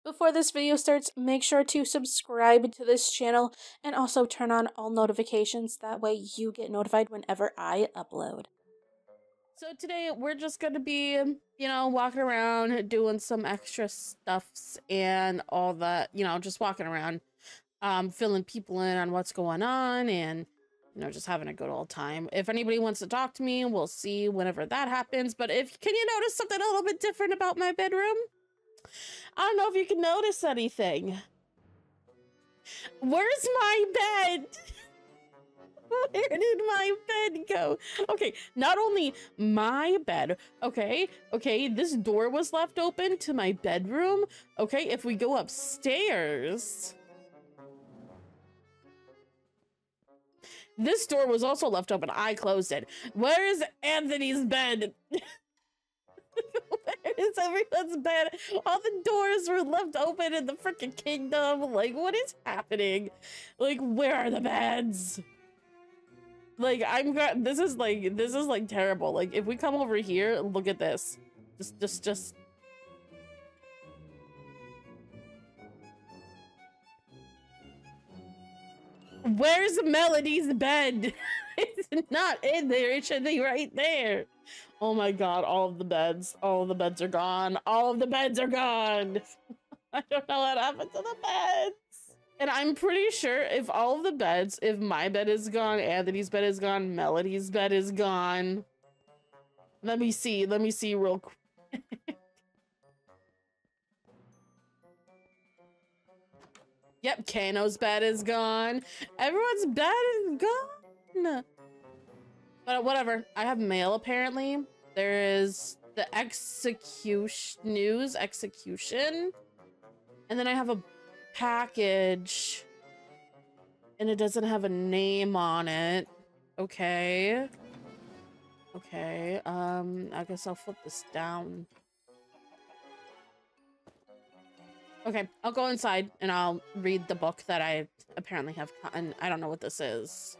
Before this video starts, make sure to subscribe to this channel and also turn on all notifications. That way you get notified whenever I upload. So today we're just going to be, walking around doing some extra stuffs and all that, just walking around, filling people in on what's going on and, just having a good old time. If anybody wants to talk to me, we'll see whenever that happens. But can you notice something a little bit different about my bedroom? I don't know if you can notice anything. Where's my bed? Where did my bed go? Okay, not only my bed, okay, this door was left open to my bedroom. Okay, if we go upstairs, this door was also left open. I closed it. Where is Anthony's bed? Where is everyone's bed? All the doors were left open in the freaking kingdom. Like, what is happening? Like, where are the beds? Like, this is like terrible. Like, if we come over here, look at this. Just. Where's Melody's bed? It's not in there. It should be right there. Oh my god, all of the beds are gone. All of the beds are gone. I don't know what happened to the beds. And I'm pretty sure if my bed is gone, Anthony's bed is gone, Melody's bed is gone. Let me see real quick. Yep, Kano's bed is gone. Everyone's bed is gone. But whatever, I have mail apparently. There is the execution. And then I have a package. And it doesn't have a name on it. Okay. Okay, I guess I'll flip this down. Okay, I'll go inside and I'll read the book that I apparently have gotten. I don't know what this is.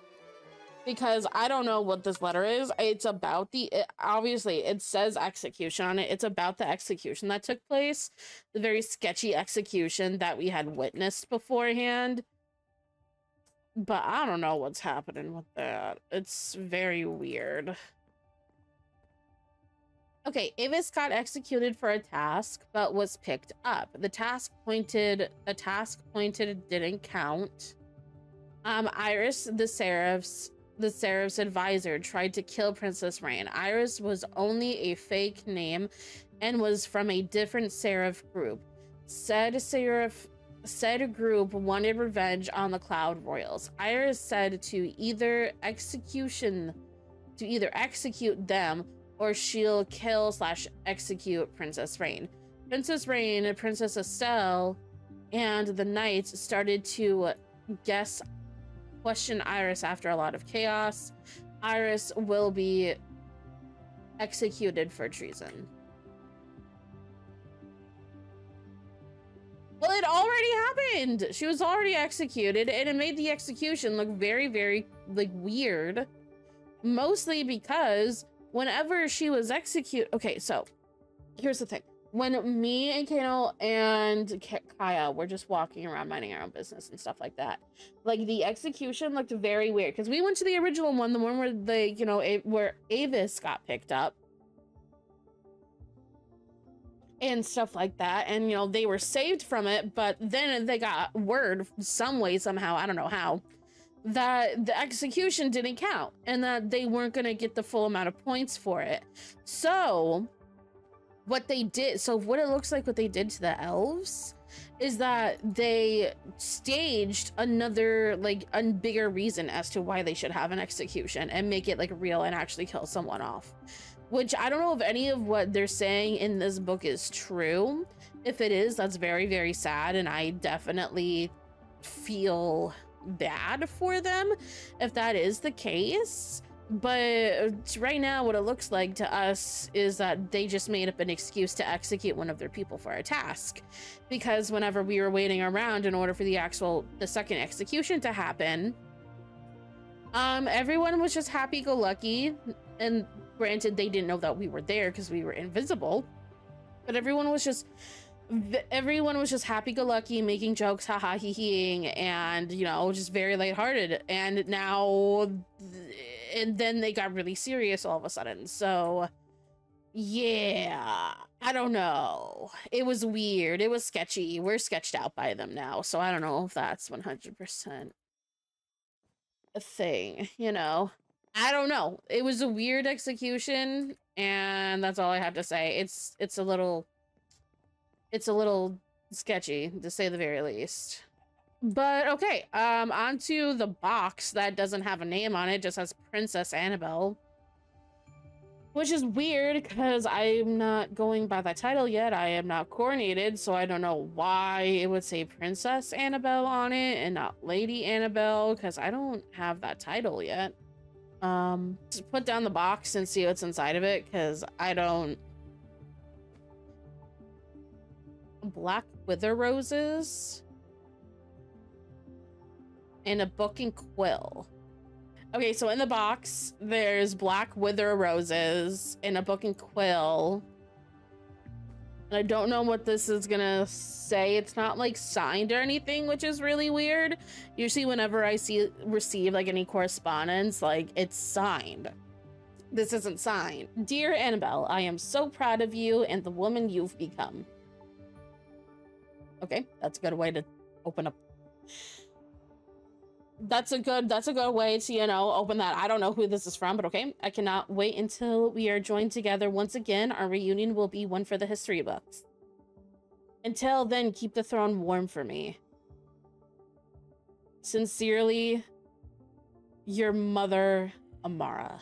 Because I don't know what this letter is. It's about obviously it says execution on it. It's about the execution that took place. The very sketchy execution that we had witnessed beforehand. But I don't know what's happening with that. It's very weird. Okay, Avis got executed for a task, but was picked up. The task pointed didn't count. Iris, the Seraph's advisor, tried to kill Princess Rain. Iris was only a fake name and was from a different Seraph group. Said group wanted revenge on the Cloud Royals. Iris said to either execute them or she'll kill/execute Princess Rain. Princess Rain, Princess Estelle, and the Knights started to question Iris after a lot of chaos. Iris will be executed for treason. Well, it already happened. She was already executed, and it made the execution look very, very, weird. Mostly because whenever she was executed... Okay, so here's the thing. When me and Kano and Kaya were just walking around minding our own business and stuff like that, the execution looked very weird because we went to the original one, the one where where Avis got picked up and stuff like that, and they were saved from it, but then they got word some way, somehow, I don't know how, that the execution didn't count and that they weren't going to get the full amount of points for it. So what it looks like what they did to the elves is that they staged another, a bigger reason as to why they should have an execution and make it real and actually kill someone off. Which I don't know if any of what they're saying in this book is true. If it is, that's very, very sad, and I definitely feel bad for them if that is the case. But right now what it looks like to us is that they just made up an excuse to execute one of their people for a task, because whenever we were waiting around in order for the second execution to happen, everyone was just happy-go-lucky, and granted they didn't know that we were there because we were invisible, but everyone was just everyone was just happy-go-lucky, making jokes, haha, hee-heeing, and, you know, just very lighthearted. And now, and then they got really serious all of a sudden. So, yeah, I don't know. It was weird. It was sketchy. We're sketched out by them now. So I don't know if that's 100% a thing, you know? I don't know. It was a weird execution, and that's all I have to say. It's a little sketchy, to say the very least. But okay, on to the box that doesn't have a name on it, just has Princess Annabelle. Which is weird, because I'm not going by that title yet. I am not coronated, so I don't know why it would say Princess Annabelle on it and not Lady Annabelle, because I don't have that title yet. Just put down the box and see what's inside of it, because I don't... Black wither roses and a book and quill. Okay, so in the box there's black wither roses and a book and quill, and I don't know what this is gonna say. It's not like signed or anything, which is really weird. Usually whenever I receive like any correspondence, like it's signed. This isn't signed. Dear Annabelle, I am so proud of you and the woman you've become. Okay, that's a good way to open up. That's a good way to, you know, open that. I don't know who this is from, but okay. I cannot wait until we are joined together once again. Our reunion will be one for the history books. Until then, keep the throne warm for me. Sincerely, your mother, Amara.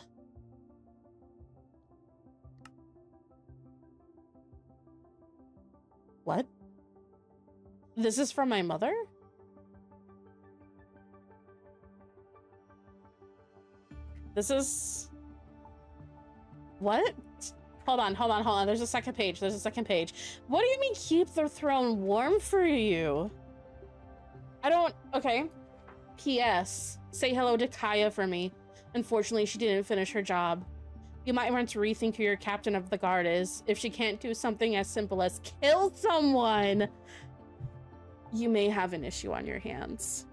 What? This is from my mother? This is... What? Hold on. There's a second page. What do you mean keep the throne warm for you? I don't... Okay. P.S. Say hello to Kaya for me. Unfortunately, she didn't finish her job. You might want to rethink who your captain of the guard is. If she can't do something as simple as kill someone, you may have an issue on your hands.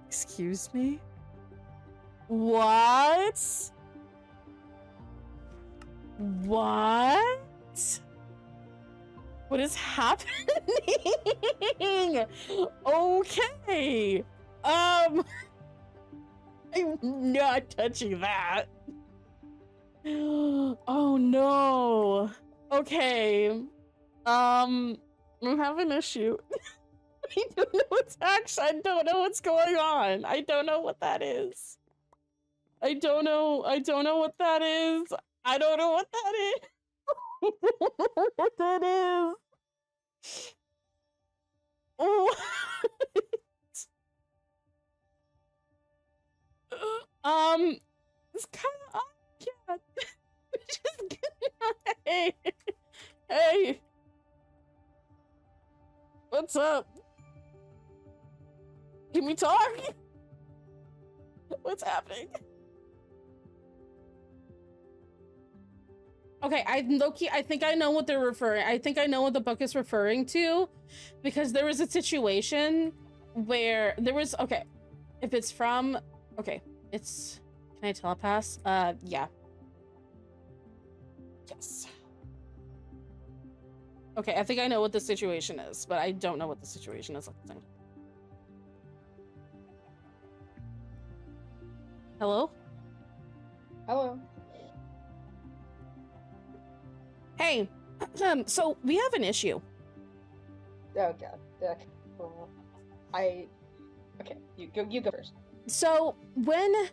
Excuse me? What? What? What is happening? Okay. I'm not touching that. Oh no. Okay. I have an issue. I don't know I don't know what's going on. I don't know what that is. I don't know what that is. I don't know what that is. What that is. Oh. It's kind of odd. Just hey. What's up? Can we talk? What's happening? Okay, I think I know what they're referring. I think I know what the book is referring to, because there was a situation where there was, okay, if it's from, okay, it's, can I telepass? Yeah. Yes. Okay, I think I know what the situation is, but I don't know what the situation is. Hello? Hello. Hey, so we have an issue. Oh god. Okay. Okay, you go first. So when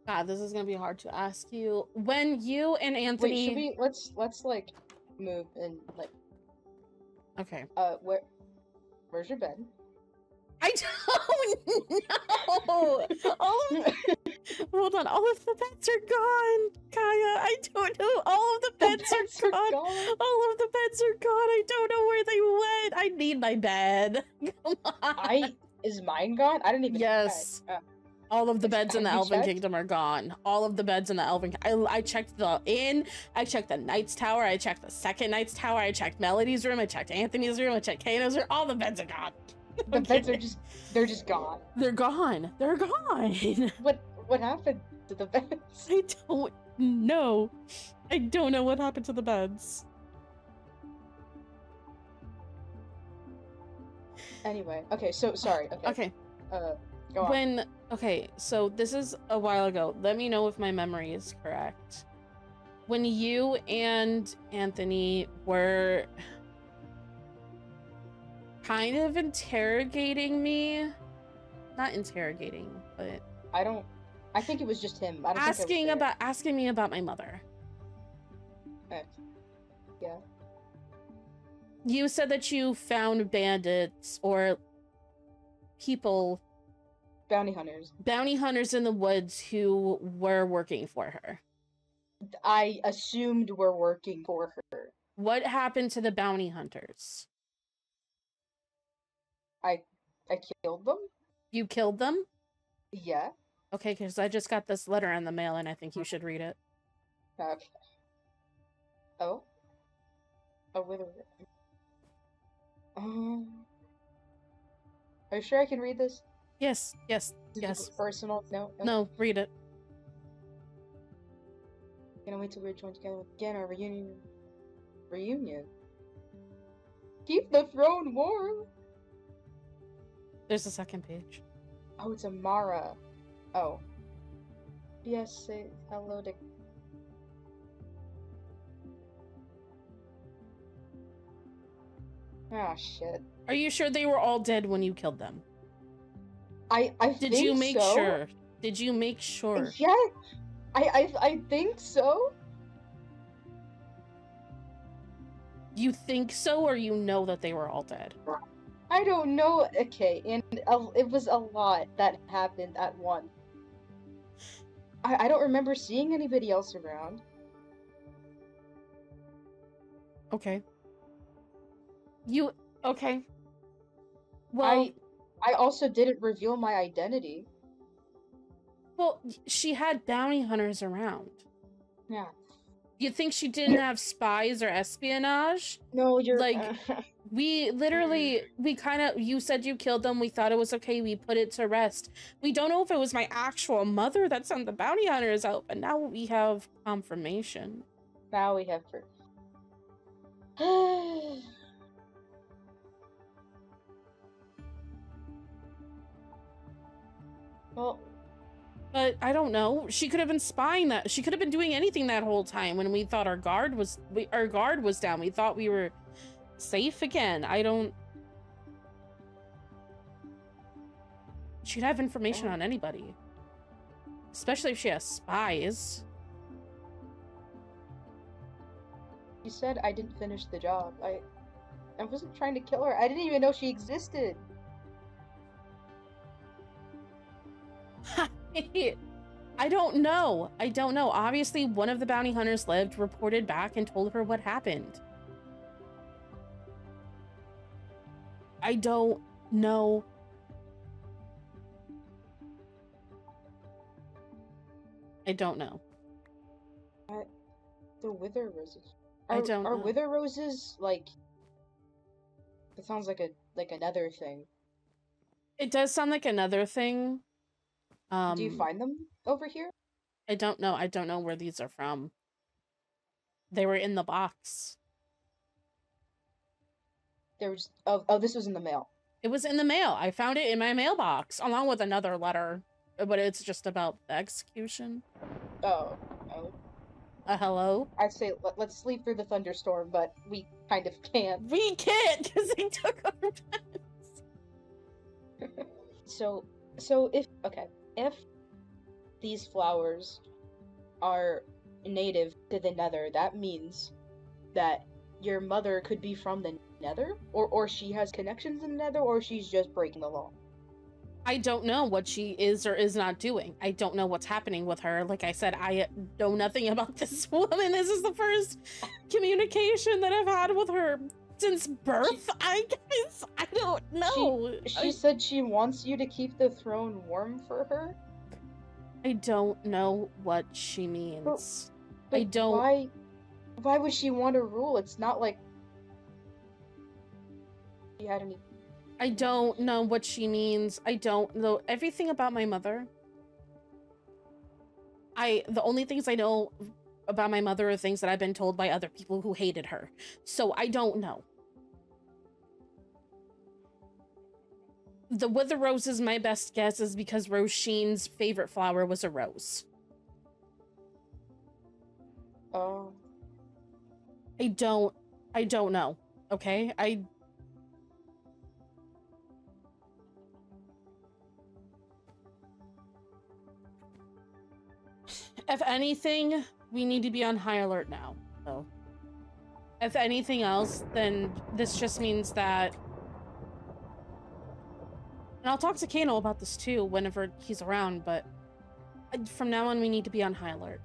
God, this is gonna be hard to ask you. When you and Anthony... Wait, should we... Let's like, move and, like... Okay. Where's your bed? I don't know! Hold on, all of the beds are gone, Kaya. I don't know. All of the beds are gone. All of the beds are gone. I don't know where they went. I need my bed. Come on. Is mine gone? I didn't even... Yes. All of the beds in the Have you Elven checked? Kingdom are gone. All of the beds in the Elven... I checked the inn, I checked the Knight's Tower, I checked the second Knight's Tower, I checked Melody's room, I checked Anthony's room, I checked Kano's room. All the beds are gone. The beds are they're just gone. They're gone. They're gone. What happened to the beds? I don't know. I don't know what happened to the beds. Anyway, okay, so sorry. Okay. Okay. Go on. Okay, so this is a while ago. Let me know if my memory is correct. When you and Anthony were kind of interrogating me, not interrogating, but I think it was just him. I don't asking me about my mother. Yeah. You said that you found bandits or people, Bounty hunters in the woods who were working for her. I assumed were working for her. What happened to the bounty hunters? I killed them? You killed them? Yeah. Okay, because I just got this letter in the mail and I think you should read it. Okay. Oh? Oh, wait a minute. Are you sure I can read this? Yes. Is it personal? No? Okay. No, read it. Can't wait till we're joined together again, our reunion. Reunion? Keep the throne warm! There's a second page. Oh, it's Amara. Oh. Yes, say hello to... Ah, shit. Are you sure they were all dead when you killed them? I Did think you make so. sure? Did you make sure? Yeah, I think so. You think so, or you know that they were all dead? I don't know. Okay, and it was a lot that happened at once. I don't remember seeing anybody else around. Okay. Okay. Well, I also didn't reveal my identity. well, she had bounty hunters around. Yeah. You think she didn't have spies or espionage? No, you're like we literally you said you killed them. We thought it was okay. We put it to rest. We don't know if it was my actual mother that sent the bounty hunters out, but now we have confirmation. Now we have proof. Well, but I don't know. She could have been spying that. She could have been doing anything that whole time when we thought our guard was down. We thought we were safe again. She'd have information on anybody. Especially if she has spies. you said I didn't finish the job. I wasn't trying to kill her. I didn't even know she existed. I don't know. Obviously, one of the bounty hunters lived, reported back, and told her what happened. I don't know. I don't know. The wither roses. I don't Are know. wither roses like? It sounds like another thing. It does sound like another thing. Do you find them over here? I don't know. I don't know where these are from. They were in the box. There was this was in the mail. It was in the mail. I found it in my mailbox along with another letter, but it's just about the execution. Oh. Hello? I'd say let's sleep through the thunderstorm, but we kind of can't. We can't because they took our pets. So if these flowers are native to the Nether, that means that your mother could be from the Nether, or she has connections in the Nether, or she's just breaking the law. I don't know what she is or is not doing. I don't know what's happening with her. Like I said, I know nothing about this woman. This is the first communication that I've had with her since birth, I guess. I don't know. She said she wants you to keep the throne warm for her? I don't know what she means. But I don't. Why would she want to rule? It's not like she had any. I don't know what she means. I don't know everything about my mother. The only things I know about my mother are things that I've been told by other people who hated her. So I don't know. The Wither Rose is my best guess is because Rose Sheen's favorite flower was a rose. Oh. I don't know. Okay? If anything, we need to be on high alert now. So, if anything else, then this just means that... And I'll talk to Kano about this too whenever he's around, but from now on we need to be on high alert.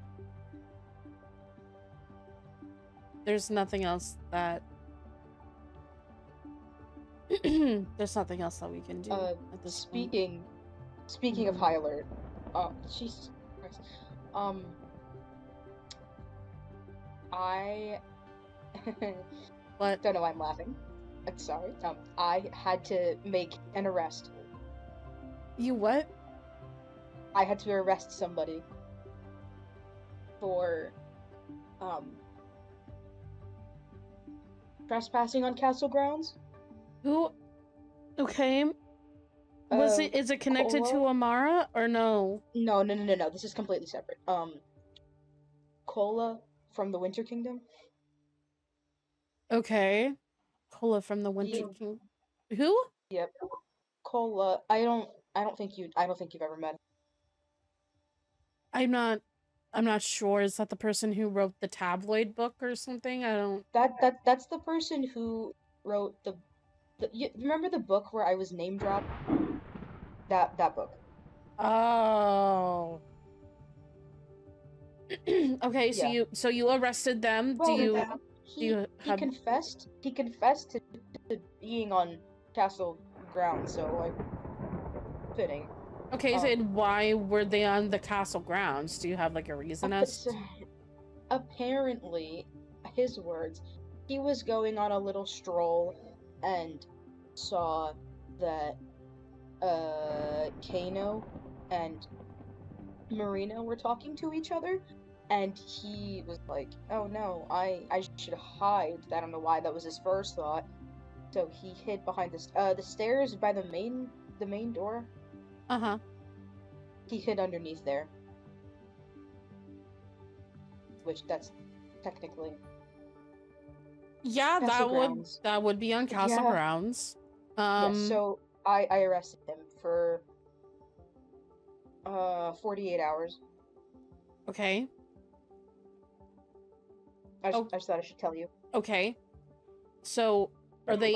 There's nothing else that... There's nothing else that we can do at this point. Speaking of high alert, Jesus Christ. I What? don't know why I'm laughing. I'm sorry. I had to make an arrest. You what? I had to arrest somebody for trespassing on castle grounds. Who? Okay. Is it connected to Amara or no? No. This is completely separate. Cola from the Winter Kingdom. Okay. Cola from the Winter Kingdom. Who? Yep. Cola. I don't think you've ever met him. I'm not sure. Is that the person who wrote the tabloid book or something? I don't... That's the person who wrote you remember the book where I was name dropped? That book. Oh. Okay, Yeah. so you arrested them. Well, he confessed to being on castle grounds, so like fitting. Okay, so why were they on the castle grounds? Do you have like a reason as to... Apparently, his words, he was going on a little stroll and saw that Kano and Marina were talking to each other, and he was like, oh no, I should hide. I don't know why that was his first thought. So he hid behind the stairs by the main door. Uh-huh. He hid underneath there. Which that's technically... Yeah, that would be on castle grounds. Yeah, so I arrested him for 48 hours. Okay. I just thought I should tell you. Okay. So are they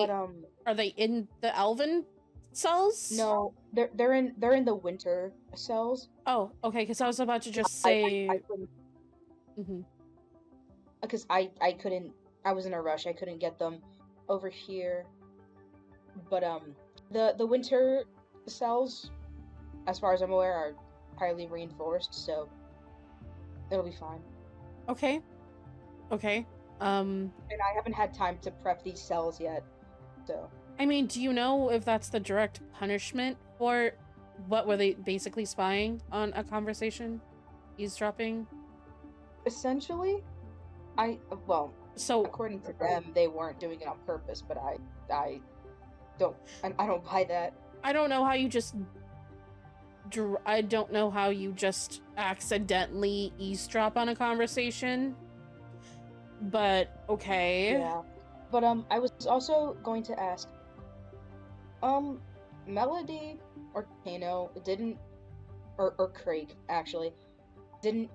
in the Elven cells? No, they're in the winter cells. Oh, okay, because I was about to just say I couldn't. Because I couldn't. I was in a rush. I couldn't get them over here. But the winter cells, as far as I'm aware, are highly reinforced, so it'll be fine. Okay. And I haven't had time to prep these cells yet, so. I mean, do you know if that's the direct punishment for what were they basically spying on a conversation? Eavesdropping? Essentially, so according to them, they weren't doing it on purpose, but I don't buy that. I don't know how you just accidentally eavesdrop on a conversation. But okay. Yeah. But I was also going to ask, Melody or Kano didn't, or Craig actually didn't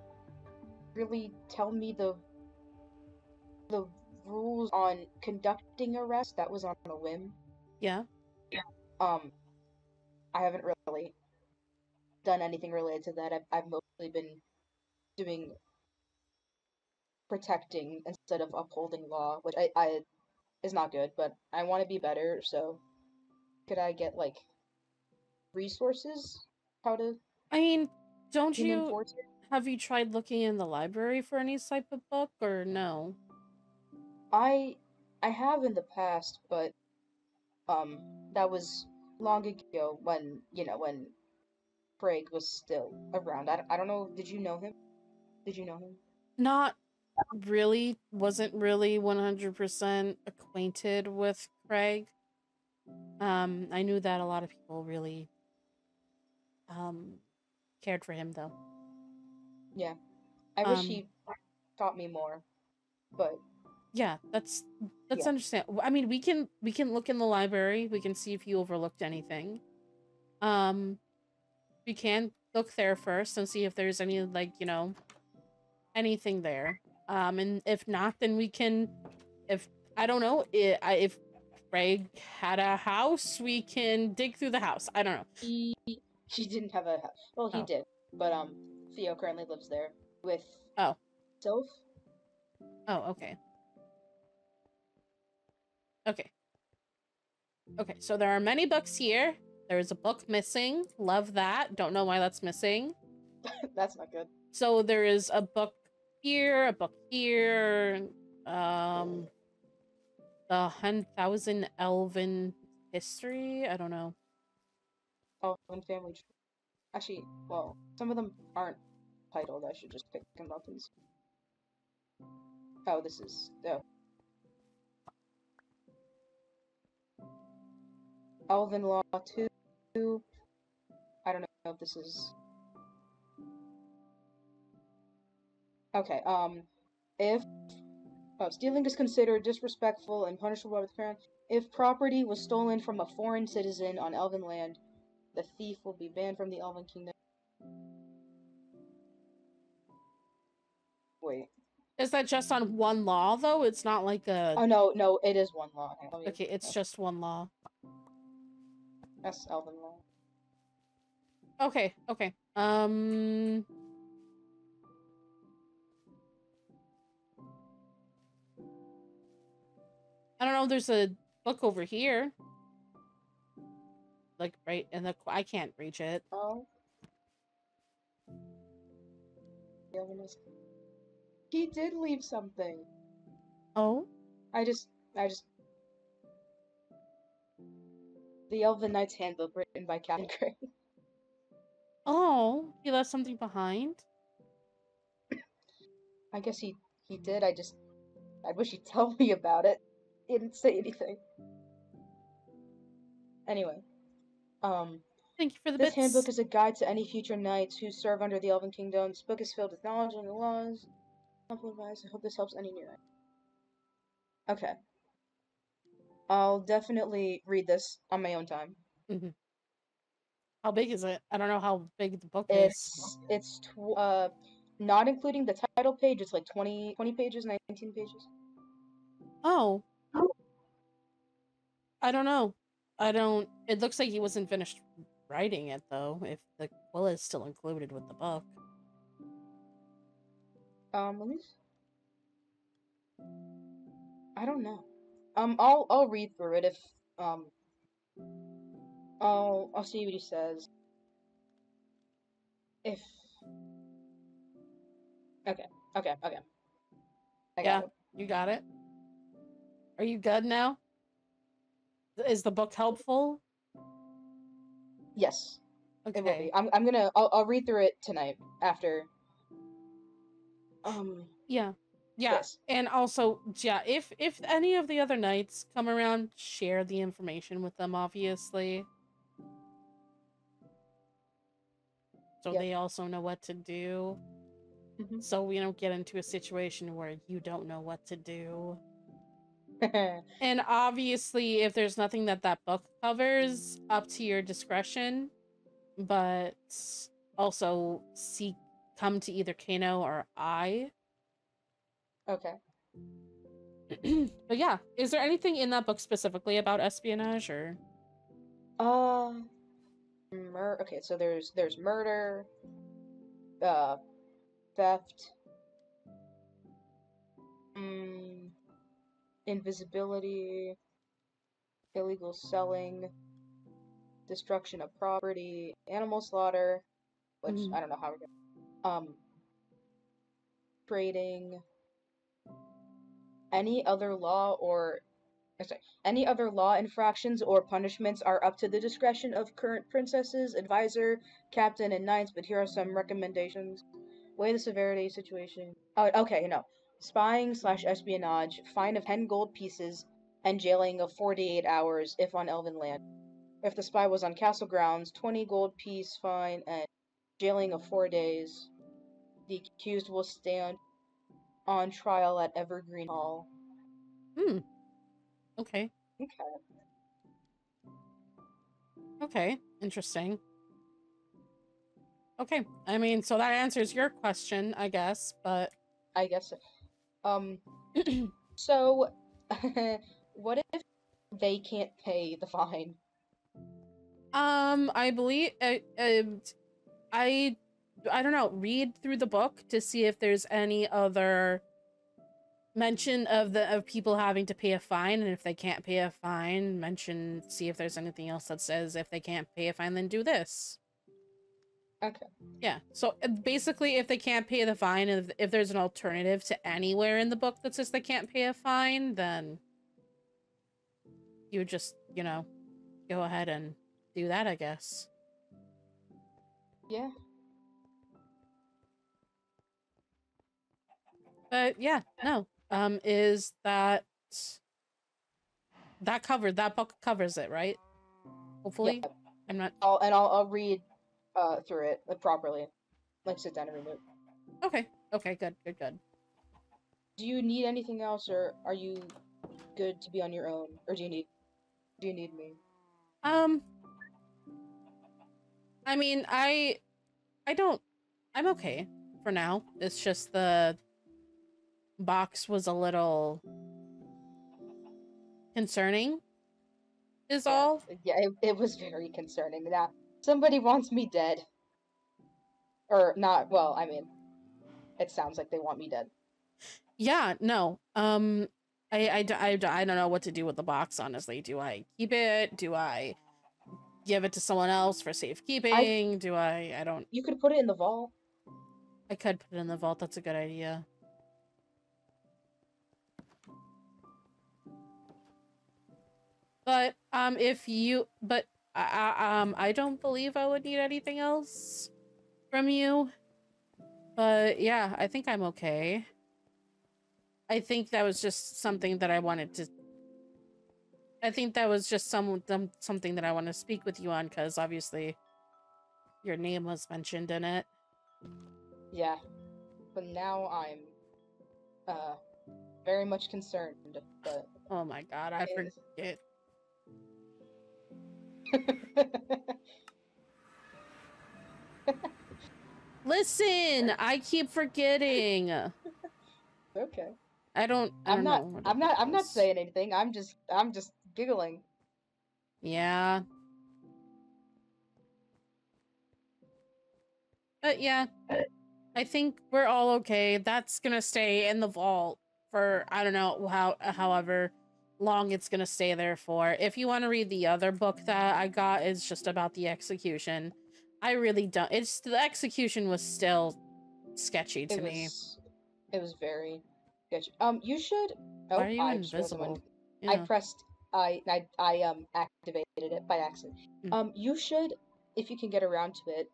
really tell me the rules on conducting arrests. That was on a whim. Yeah. I haven't really done anything related to that. I've mostly been doing protecting instead of upholding law, which I is not good, but I want to be better, so could I get like resources? How to... I mean, Don't can you enforce it. have you tried looking in the library for any type of book or no? I have in the past, but that was long ago when when Craig was still around. I don't know. Did you know him? Did you know him? Not really, wasn't really 100% acquainted with Craig. I knew that a lot of people really um cared for him though. Yeah. I wish Um he taught me more, but yeah, that's yeah. understandable. I mean, we can look in the library, we can see if you overlooked anything. Um we can look there first and see if there's any like, you know, anything there. And if not, then we can, if I don't know, if Craig had a house, we can dig through the house. I don't know. He didn't have a house. Well, he Oh. did, but Theo currently lives there with Oh. Soph. Oh, okay. Okay. Okay, so there are many books here. There is a book missing. Love that. Don't know why that's missing. That's not good. So there is a book here, a book here. Um, the 100,000 Elven history. I don't know. Elven family tree. Actually, well, some of them aren't titled. I should just pick them up and see. Oh, this is Elven Law 2. I don't know if this is okay. If stealing is considered disrespectful and punishable by the crown, if property was stolen from a foreign citizen on Elven land, the thief will be banned from the Elven Kingdom. Wait. Is that just on one law though? It's not like a. Oh no, it is one law. Okay, it's just one law. That's Elven law. Okay, okay. I don't know. There's a book over here. Like right in the. I can't reach it. Oh. He did leave something. Oh. I just. The Elven Knight's Handbook, written by Captain Gray. Oh, he left something behind. I guess he did. I wish he'd tell me about it. He didn't say anything. Anyway, Thank you for the this bits. handbook is a guide to any future knights who serve under the Elven Kingdom. This book is filled with knowledge and the laws. Helpful advice. I hope this helps any new knight. Okay. I'll definitely read this on my own time. Mm-hmm. How big is it? I don't know how big the book is. It's not including the title page. It's like 20 pages, 19 pages. Oh. I don't know. I don't. It looks like he wasn't finished writing it though. If the quill is still included with the book. Let me. I don't know. I'll read through it if I'll see what he says. If okay. I got it. You got it. Are you good now? Is the book helpful? Yes. Okay. It will be. I'll read through it tonight after. Yeah. Yes. And also, yeah, if any of the other knights come around, share the information with them, obviously. So they also know what to do. Mm-hmm. So we don't get into a situation where you don't know what to do. And obviously, if there's nothing that book covers, up to your discretion. But also come to either Kano or I. Okay. But yeah, is there anything in that book specifically about espionage or? Okay, so there's murder, theft, invisibility, illegal selling, destruction of property, animal slaughter, which Mhm. I don't know how we're gonna creating any other law or sorry, any other law infractions or punishments are up to the discretion of current princesses, advisor, captain, and knights, but here are some recommendations. Weigh the severity situation. Oh, okay, no. Spying / espionage, fine of 10 gold pieces, and jailing of 48 hours if on Elven land. If the spy was on castle grounds, 20 gold piece fine and jailing of 4 days. The accused will stand on trial at Evergreen Hall. Hmm. Okay. Okay. Okay. Interesting. Okay. I mean, so that answers your question, I guess, but I guess so. So, what if they can't pay the fine? I believe I don't know, read through the book to see if there's any other mention of people having to pay a fine, and if they can't pay a fine, see if there's anything else that says if they can't pay a fine, then do this. Okay. Yeah. So basically, if they can't pay the fine, and if there's an alternative to anywhere in the book that says they can't pay a fine, then you would just, go ahead and do that, I guess. Yeah. But yeah, no. Is that that book covers it, right? Hopefully. Yeah. I'm not. I'll read through it properly. Like sit down and read it. Okay. Okay, good. Do you need anything else, or are you good to be on your own, or do you need me? I mean, I don't I'm okay for now. It's just the box was a little concerning is all. Yeah, it was very concerning. Now, somebody wants me dead. Or not, well, I mean, it sounds like they want me dead. Yeah, no. I don't know what to do with the box, honestly. Do I keep it? Do I give it to someone else for safekeeping? I don't. You could put it in the vault. I could put it in the vault. That's a good idea. But I don't believe I would need anything else from you. But yeah, I think I'm okay. I think that was just something that I wanted to. I think that was just something that I want to speak with you on, because obviously your name was mentioned in it. Yeah, but now I'm very much concerned. But Oh my god, I forget. Listen, I keep forgetting. Okay. I don't know. I'm not saying anything. I'm just giggling. Yeah. But yeah, I think we're all okay. That's gonna stay in the vault for, I don't know, however long it's gonna stay there for. If you want to read the other book that I got, it's just about the execution. I really don't. The execution was still sketchy to me. It was very sketchy. You should. Oh, Why are you I just realized invisible? I Yeah. pressed. I activated it by accident. Mm. You should, if you can get around to it,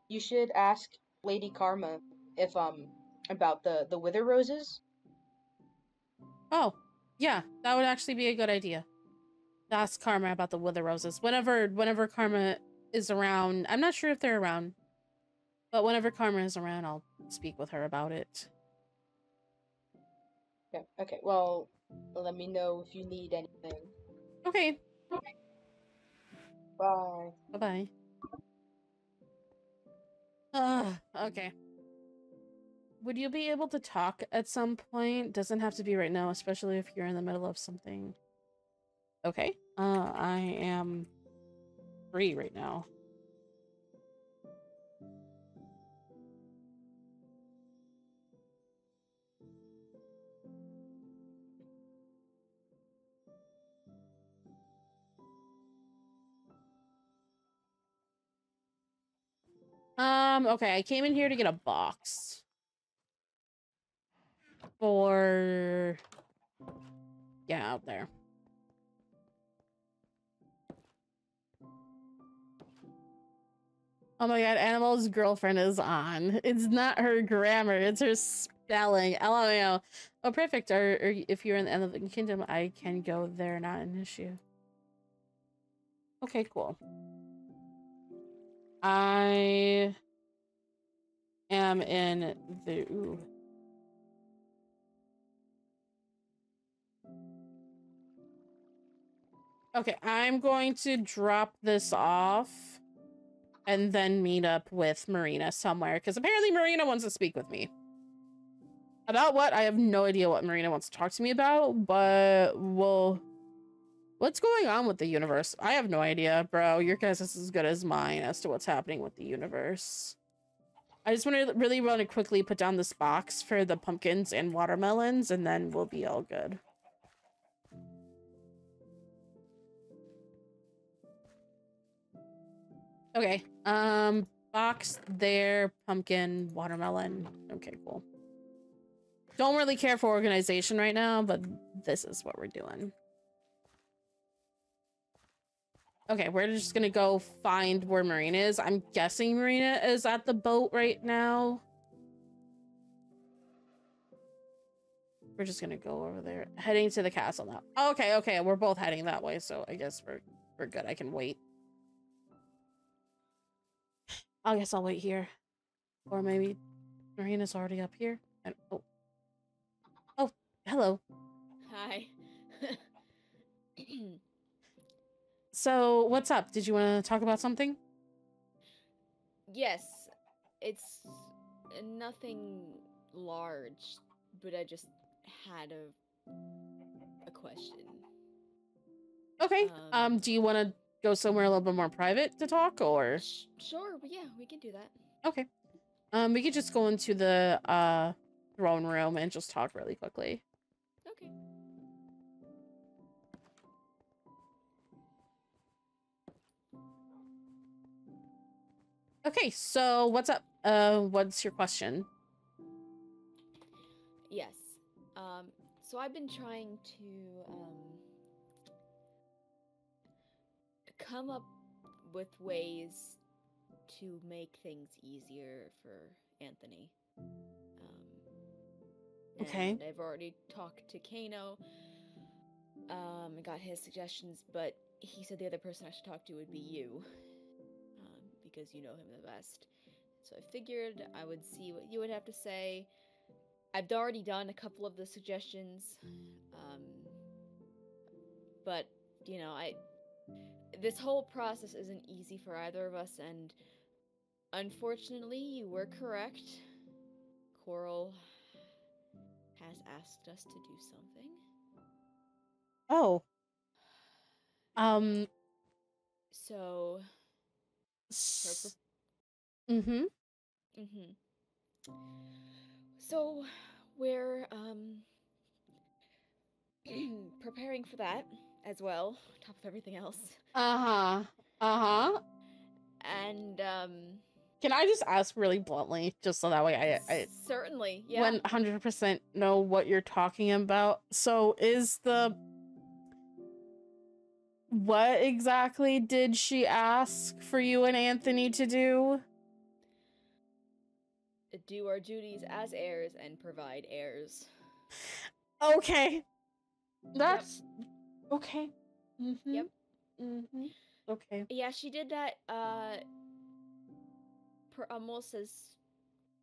you should ask Lady Karma if about the wither roses. Oh, yeah, that would actually be a good idea. Ask Karma about the wither roses. Whenever Karma is around, I'm not sure if they're around, but whenever Karma is around, I'll speak with her about it. Yeah. Okay. Well, let me know if you need anything. Okay. Bye. Bye-bye. Okay. Would you be able to talk at some point? Doesn't have to be right now, especially if you're in the middle of something. Okay. I am free right now. Okay, I came in here to get a box. For... Yeah, out there. Oh my god, Animal's girlfriend is on. It's not her grammar, it's her spelling. LMAO. Oh, perfect. Or if you're in the Elven Kingdom, I can go there, not an issue. Okay, cool. I am in the... Ooh. Okay, I'm going to drop this off and then meet up with Marina somewhere, because apparently Marina wants to speak with me. About what? I have no idea what Marina wants to talk to me about, but well, what's going on with the universe? I have no idea, bro. Your guess is as good as mine as to what's happening with the universe. I just really want to quickly put down this box for the pumpkins and watermelons, and then we'll be all good. Okay, box there, pumpkin, watermelon. Okay, cool. Don't really care for organization right now, but this is what we're doing. Okay, we're just gonna go find where Marina is. I'm guessing Marina is at the boat right now. We're just gonna go over there. Heading to the castle now. Okay, okay, we're both heading that way, so I guess we're good. I can wait. I guess I'll wait here. Or maybe Marina's already up here. And oh, hello. Hi. So, what's up? Did you want to talk about something? Yes, it's nothing large, but I just had a question. Okay. Do you want to go somewhere a little bit more private to talk, or? Sure, but yeah, we can do that. Okay. We could just go into the throne room and just talk really quickly. Okay. Okay, so what's up? What's your question? Yes. So I've been trying to come up with ways to make things easier for Anthony. Okay. And I've already talked to Kano. And got his suggestions, but he said the other person I should talk to would be you. Because you know him the best. So I figured I would see what you would have to say. I've already done a couple of the suggestions. But, you know, this whole process isn't easy for either of us, and unfortunately, you were correct. Coral has asked us to do something. Oh. So... So, we're, preparing for that as well, on top of everything else. And, can I just ask really bluntly, just so that way I certainly, yeah. 100% know what you're talking about. So is what exactly did she ask for you and Anthony to do? Do our duties as heirs and provide heirs. Okay. That's... Yep. Okay. Yep. Okay. Yeah, she did that, almost as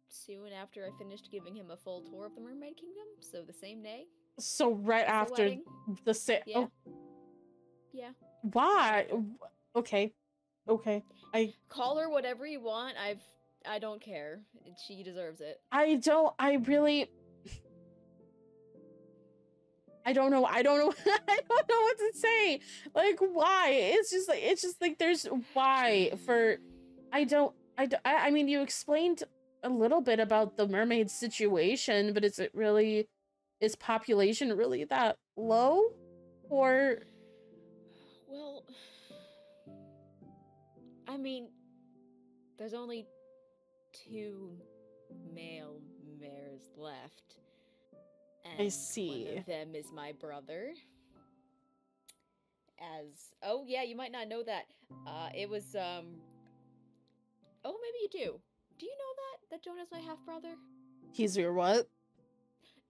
soon after I finished giving him a full tour of the Mermaid Kingdom, so the same day. So right after the yeah. Yeah. Why? Okay. Okay. I call her whatever you want. I don't care. She deserves it. I don't know. I don't know what to say. Like, why? It's just like there's why for I mean, you explained a little bit about the mermaid situation, but is population really that low? Or... Well, I mean, there's only 2 male mares left. I And see. one of them is my brother. Oh yeah, you might not know that. It was oh, maybe you do. Do you know that Jonah's my half brother? He's your what?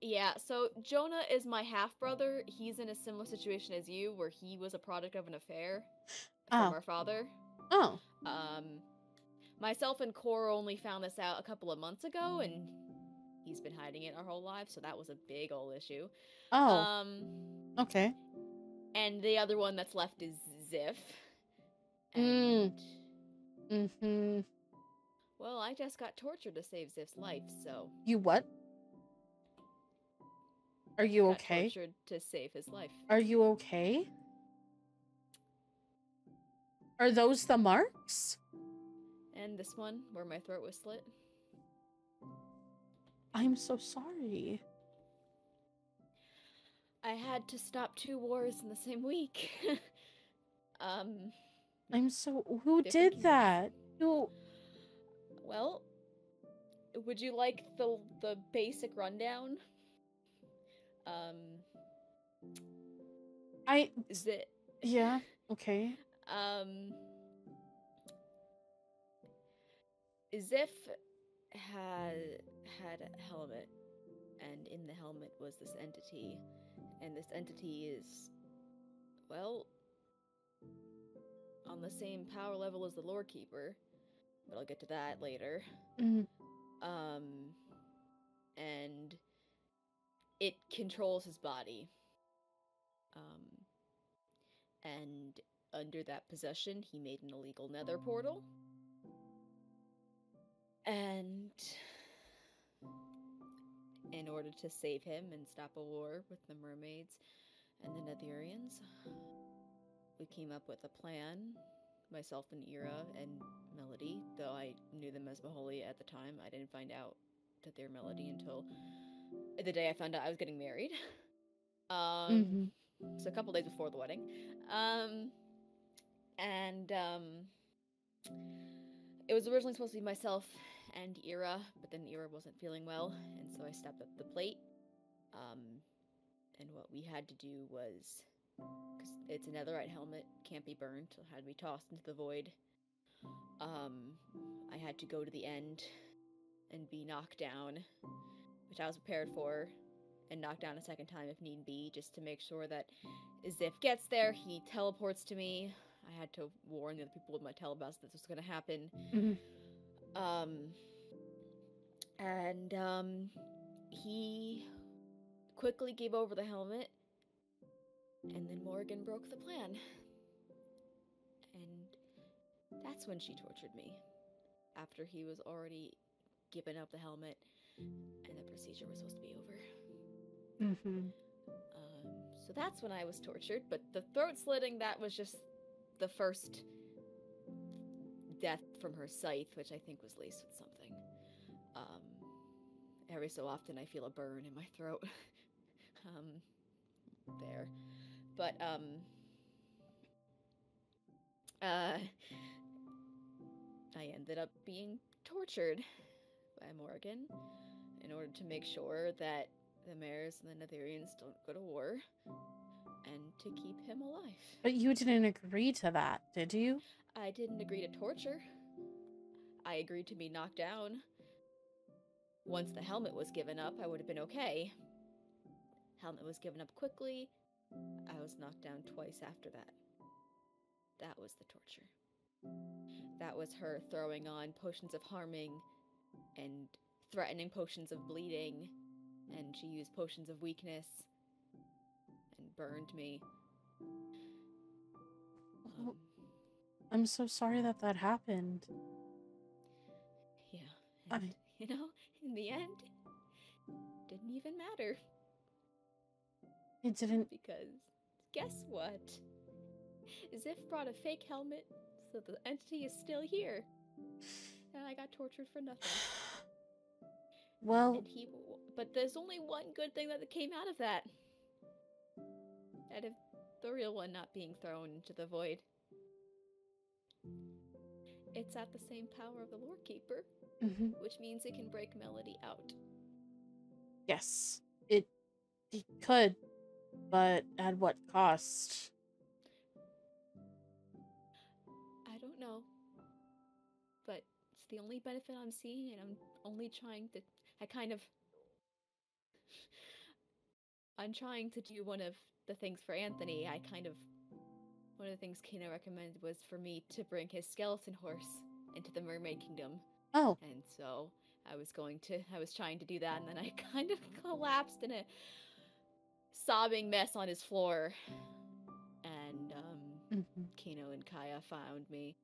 Yeah, so Jonah is my half brother. He's in a similar situation as you, where he was a product of an affair from our father. Oh. Myself and Cora only found this out a couple of months ago, and he's been hiding it our whole life, so that was a big old issue. Oh. Okay. And the other one that's left is Ziff. Mm. Well, I just got tortured to save Ziff's life, so... You what? Are you okay? Got tortured to save his life. Are you okay? Are those the marks? And this one, where my throat was slit. I'm so sorry. I had to stop 2 wars in the same week. Who did that? Who? Well, would you like the basic rundown? Is it? Yeah. Okay. Ziff had a helmet, and in the helmet was this entity, and this entity is, well, on the same power level as the Lore Keeper, but I'll get to that later. And it controls his body. And under that possession, he made an illegal nether portal. And in order to save him and stop a war with the mermaids and the Netherians, we came up with a plan. Myself and Ira and Melody, though I knew them as Maholi at the time. I didn't find out that they were Melody until the day I found out I was getting married. So a couple days before the wedding. It was originally supposed to be myself and Ira, but then Ira wasn't feeling well, and so I stepped up the plate. And what we had to do was, because it's a netherite helmet, can't be burned, so it had to be tossed into the void. I had to go to the end and be knocked down, which I was prepared for, and knocked down a second time if need be, just to make sure that Ziff gets there, he teleports to me. I had to warn the other people with my telebus that this was going to happen. He quickly gave over the helmet, and then Morgan broke the plan. And that's when she tortured me, after he was already given up the helmet, and the procedure was supposed to be over. So that's when I was tortured, but the throat slitting, that was just the first death from her scythe, which I think was laced with something. Every so often I feel a burn in my throat. There. But, I ended up being tortured by Morgan in order to make sure that the mares and the Netherians don't go to war, and to keep him alive. But you didn't agree to that, did you? I didn't agree to torture. I agreed to be knocked down. Once the helmet was given up, I would have been okay. Helmet was given up quickly. I was knocked down twice after that. That was the torture. That was her throwing on potions of harming and threatening potions of bleeding, and she used potions of weakness and burned me. I'm so sorry that happened. Yeah, and, you know, in the end, didn't even matter. It didn't. Because, guess what? Ziff brought a fake helmet, so the entity is still here. And I got tortured for nothing. Well... But there's only one good thing that came out of that. Out of the real one not being thrown into the void. it's at the same power of the Lore Keeper, which means it can break Melody out. Yes, it could, but at what cost? I don't know. But it's the only benefit I'm seeing, and I'm only trying to... I'm trying to do one of the things for Anthony. One of the things Kino recommended was for me to bring his skeleton horse into the Mermaid Kingdom. Oh. And so I was trying to do that, and then I kind of collapsed in a sobbing mess on his floor. And Kino and Kaya found me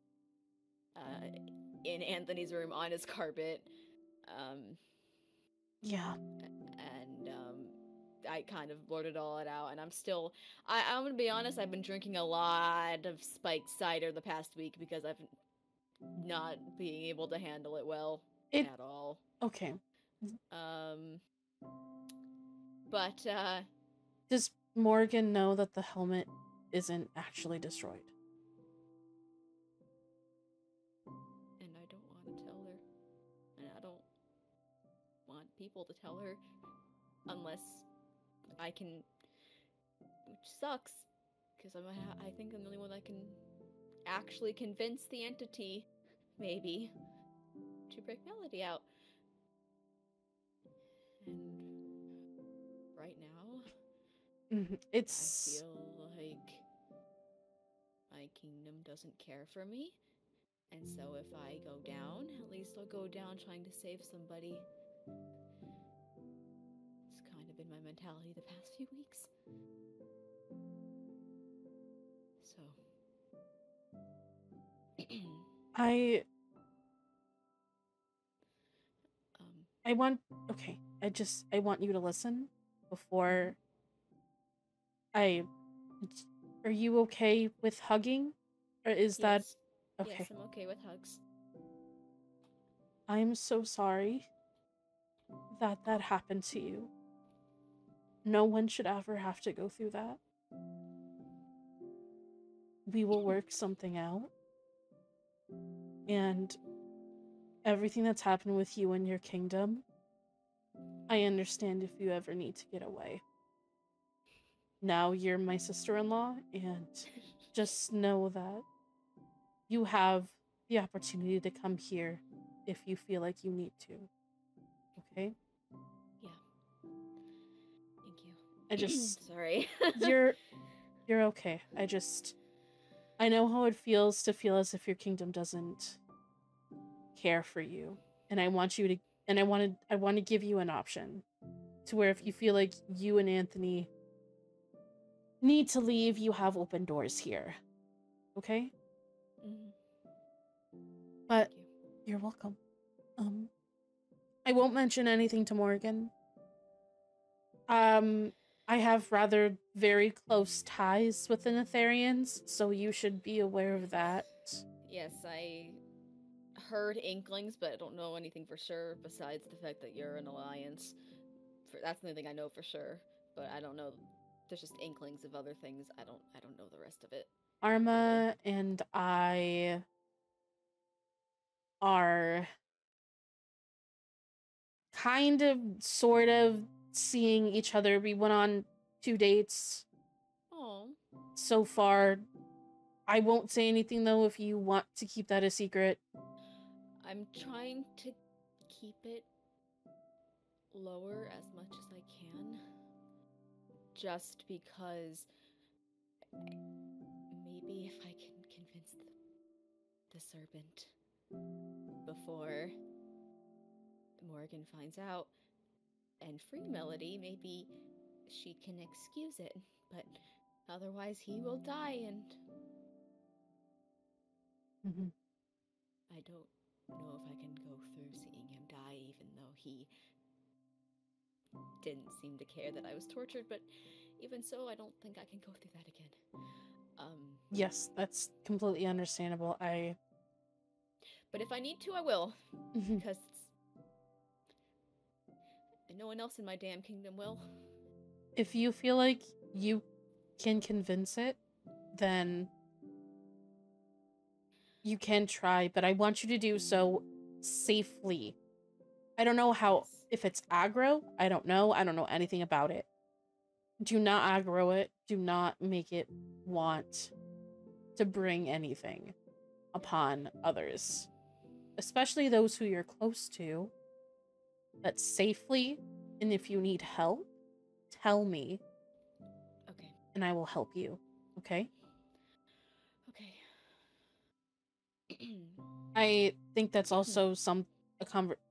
in Anthony's room on his carpet. Yeah. And I kind of blurted all it out, and I'm gonna be honest, I've been drinking a lot of spiked cider the past week because I've not being able to handle it well at all. Okay. But does Morgan know that the helmet isn't actually destroyed? And I don't want to tell her. And I don't want people to tell her unless I can, which sucks, because I think I'm the only one that can actually convince the entity, maybe, to break Melody out. And right now, it's... I feel like my kingdom doesn't care for me, and so if I go down, at least I'll go down trying to save somebody. Been my mentality the past few weeks. So I want you to listen before are you okay with hugging? Or is that okay? Yes, I'm okay with hugs. I'm so sorry that happened to you. No one should ever have to go through that. We will work something out. And everything that's happened with you and your kingdom, I understand if you ever need to get away. Now you're my sister-in-law, and just know that you have the opportunity to come here if you feel like you need to. Okay? I just sorry. you're okay. I know how it feels to feel as if your kingdom doesn't care for you. And I want to give you an option to where if you feel like you and Anthony need to leave, you have open doors here. Okay? But you're welcome. I won't mention anything to Morgan. I have rather very close ties with the Netherians, so you should be aware of that. Yes, I heard inklings, but I don't know anything for sure besides the fact that you're an alliance. That's the only thing I know for sure, but I don't know. There's just inklings of other things. I don't know the rest of it. Arma and I are kind of, sort of seeing each other. We went on 2 dates. Oh. So far. I won't say anything though if you want to keep that a secret. I'm trying to keep it lower as much as I can. Just because maybe if I can convince the serpent before Morgan finds out and free Melody, maybe she can excuse it, but otherwise he will die, and I don't know if I can go through seeing him die, even though he didn't seem to care that I was tortured, but even so, I don't think I can go through that again. Yes, that's completely understandable. But if I need to, I will, because no one else in my damn kingdom will. If you feel like you can convince it, then you can try, but I want you to do so safely. I don't know how, if it's aggro. I don't know. I don't know anything about it. Do not aggro it. Do not make it want to bring anything upon others, especially those who you're close to, but safely. And if you need help, tell me. Okay. And I will help you. Okay? Okay. I think that's also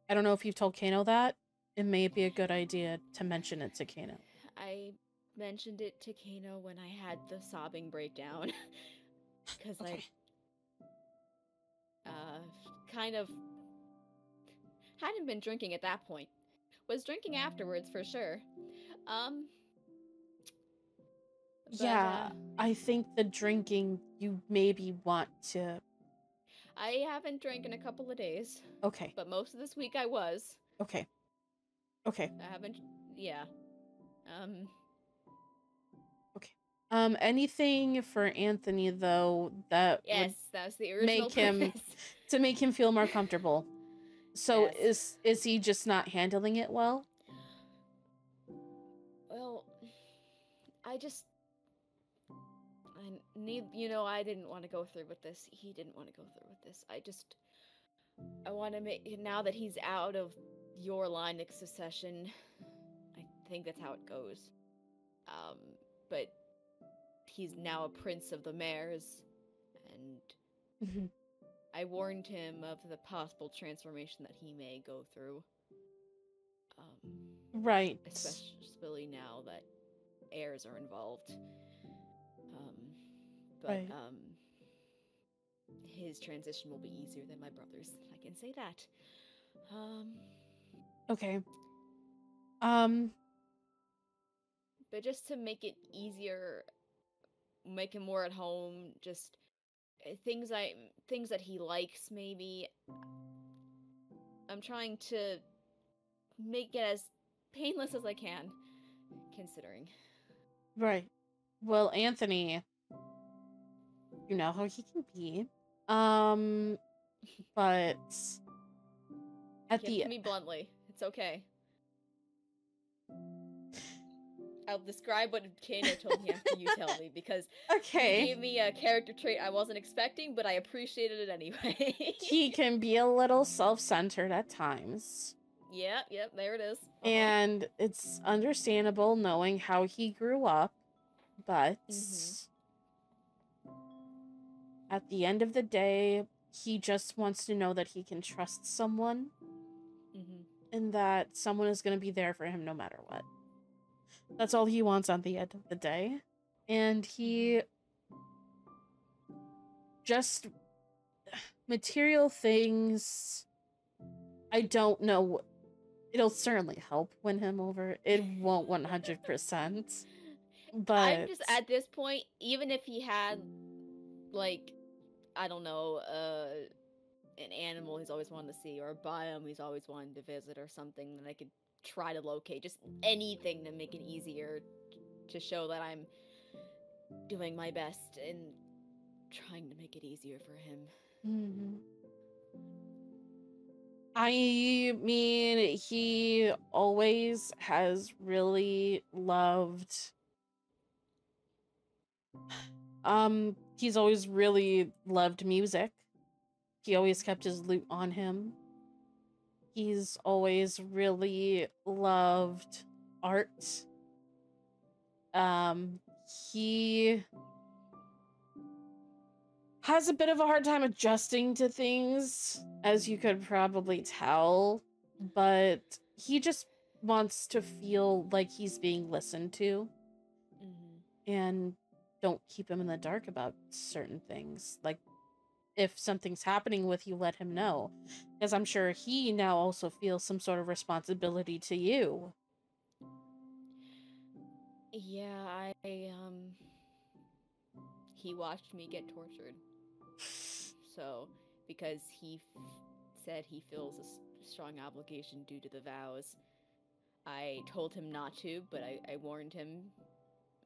I don't know if you've told Kano that. It may be a good idea to mention it to Kano. I mentioned it to Kano when I had the sobbing breakdown. Because Okay. I kind of hadn't been drinking at that point. Was drinking afterwards for sure. Yeah, I think the drinking, you maybe want to... I haven't drank in a couple of days. Okay. But most of this week I was. Okay. Okay. I haven't... Yeah. Okay. Anything for Anthony, though, that yes, would that was the original make to make him feel more comfortable. So yes. is he just not handling it well? Well, I didn't want to go through with this. He didn't want to go through with this. I want to make, now that he's out of your line of succession, I think that's how it goes. But he's now a prince of the mares, and I warned him of the possible transformation that he may go through. Right. Especially now that heirs are involved. Right. His transition will be easier than my brother's. I can say that. Okay. But just to make it easier, make him more at home, just things that he likes, maybe. I'm trying to make it as painless as I can, considering. Right. Well, Anthony, you know how he can be. But at Give it to me bluntly. It's okay. I'll describe what Kano told me after you tell me, because okay, he gave me a character trait I wasn't expecting, but I appreciated it anyway. He can be a little self-centered at times. Yep, there it is. And it's understandable knowing how he grew up, but at the end of the day, he just wants to know that he can trust someone, and that someone is going to be there for him no matter what. That's all he wants at the end of the day. And he just... material things, I don't know. It'll certainly help win him over. It won't 100%. But I'm just, at this point, even if he had, like, I don't know, an animal he's always wanted to see, or a biome he's always wanted to visit, or something that I could try to locate, just anything to make it easier to show that I'm doing my best and trying to make it easier for him. I mean, he always has really loved... he's always really loved music. He always kept his lute on him. He's always really loved art. He has a bit of a hard time adjusting to things, as you could probably tell, but he just wants to feel like he's being listened to. And don't keep him in the dark about certain things. Like, if something's happening with you, let him know. Because I'm sure he now also feels some sort of responsibility to you. Yeah, he watched me get tortured. So, because he said he feels a strong obligation due to the vows, I told him not to, but I warned him,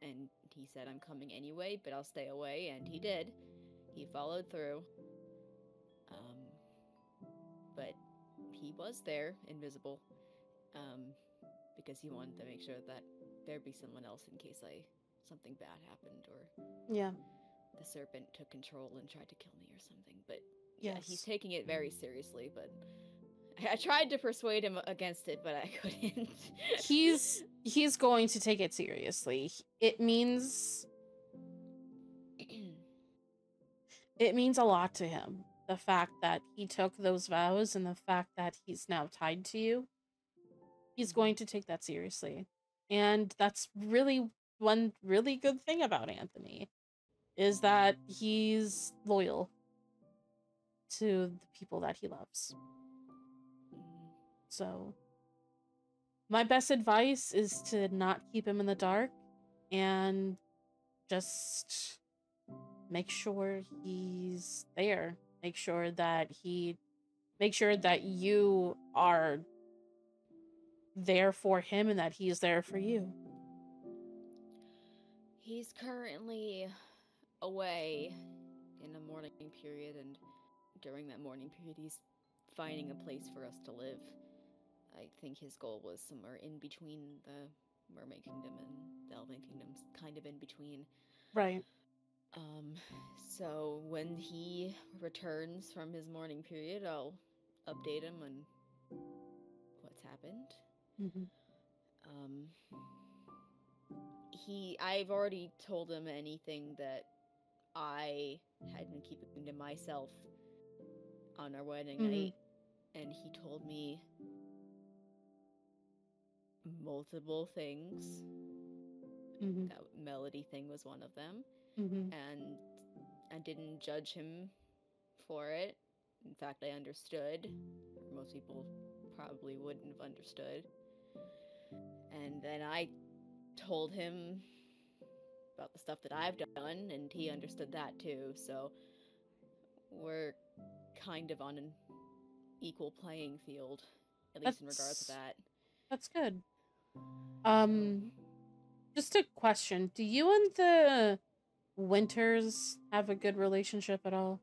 and he said, I'm coming anyway, but I'll stay away, and he did. He followed through. but he was there, invisible, because he wanted to make sure that there'd be someone else in case something bad happened, or Yeah. the serpent took control and tried to kill me or something. But Yes. yeah, he's taking it very seriously, but I tried to persuade him against it, but I couldn't. He's going to take it seriously. It means a lot to him. The fact that he took those vows and the fact that he's now tied to you. He's going to take that seriously. And that's really one really good thing about Anthony, is that he's loyal to the people that he loves. So my best advice is to not keep him in the dark and just make sure he's there. Make sure that you are there for him and that he's there for you. He's currently away in a mourning period, and during that mourning period, he's finding a place for us to live. I think his goal was somewhere in between the Mermaid Kingdom and the Elven Kingdoms, kind of in between. Right. So when he returns from his mourning period, I'll update him on what's happened. Mm-hmm. I've already told him anything that I had been keeping to myself on our wedding night, and he told me multiple things. That melody thing was one of them, and I didn't judge him for it. In fact, I understood. Most people probably wouldn't have understood. And then I told him about the stuff that I've done, and he understood that too. So we're kind of on an equal playing field, at least in regards to that. That's good. Just a question. Do you and the Winters have a good relationship at all?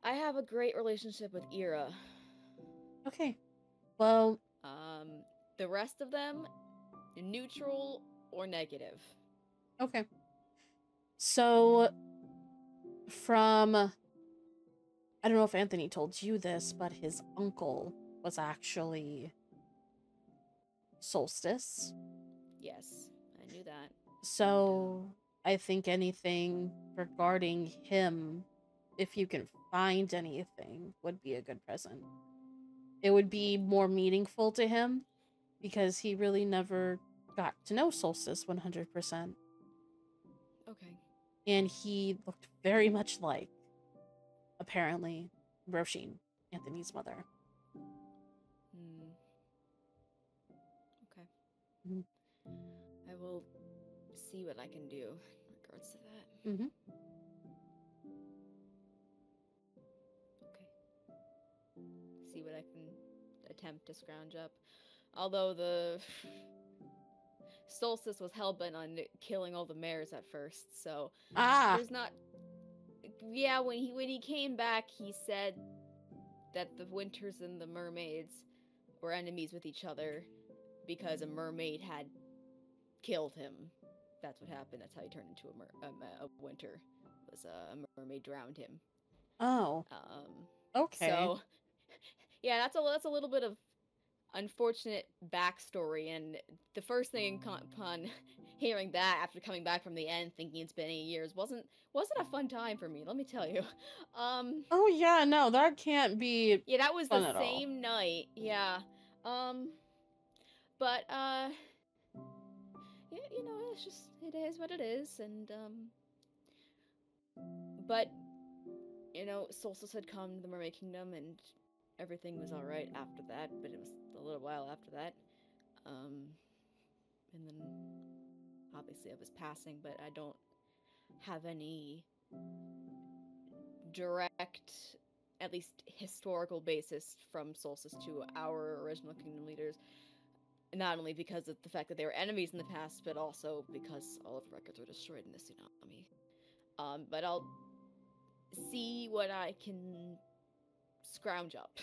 I have a great relationship with Ira. Okay. Well, the rest of them, neutral or negative. Okay. So, from... I don't know if Anthony told you this, but his uncle was actually Solstice. Yes, I knew that. So, I think anything regarding him, if you can find anything, would be a good present. It would be more meaningful to him, because he really never got to know Solstice 100%. Okay. And he looked very much like, apparently, Roisin, Anthony's mother. Okay. I will see what I can do in regards to that. Okay. See what I can attempt to scrounge up. Although the Solstice was hellbent on killing all the mares at first, so there's not. Yeah, when he came back, he said that the Winters and the mermaids were enemies with each other because a mermaid had killed him. That's what happened. That's how he turned into a winter. Was a mermaid drowned him. Oh. Okay. So, yeah, that's a little bit of unfortunate backstory, and the first thing upon hearing that after coming back from the end, thinking it's been 8 years, wasn't a fun time for me. Let me tell you. Oh yeah, no, that can't be. Yeah, that was the same all. Night. Yeah. But yeah, you know, it's just it is what it is, and but you know, Solstice had come to the Mermaid Kingdom, and everything was alright after that, but it was a little while after that. And then obviously I was passing, but I don't have any direct, at least historical basis from Solstice to our original kingdom leaders. Not only because of the fact that they were enemies in the past, but also because all of the records were destroyed in the tsunami. But I'll see what I can scrounge up.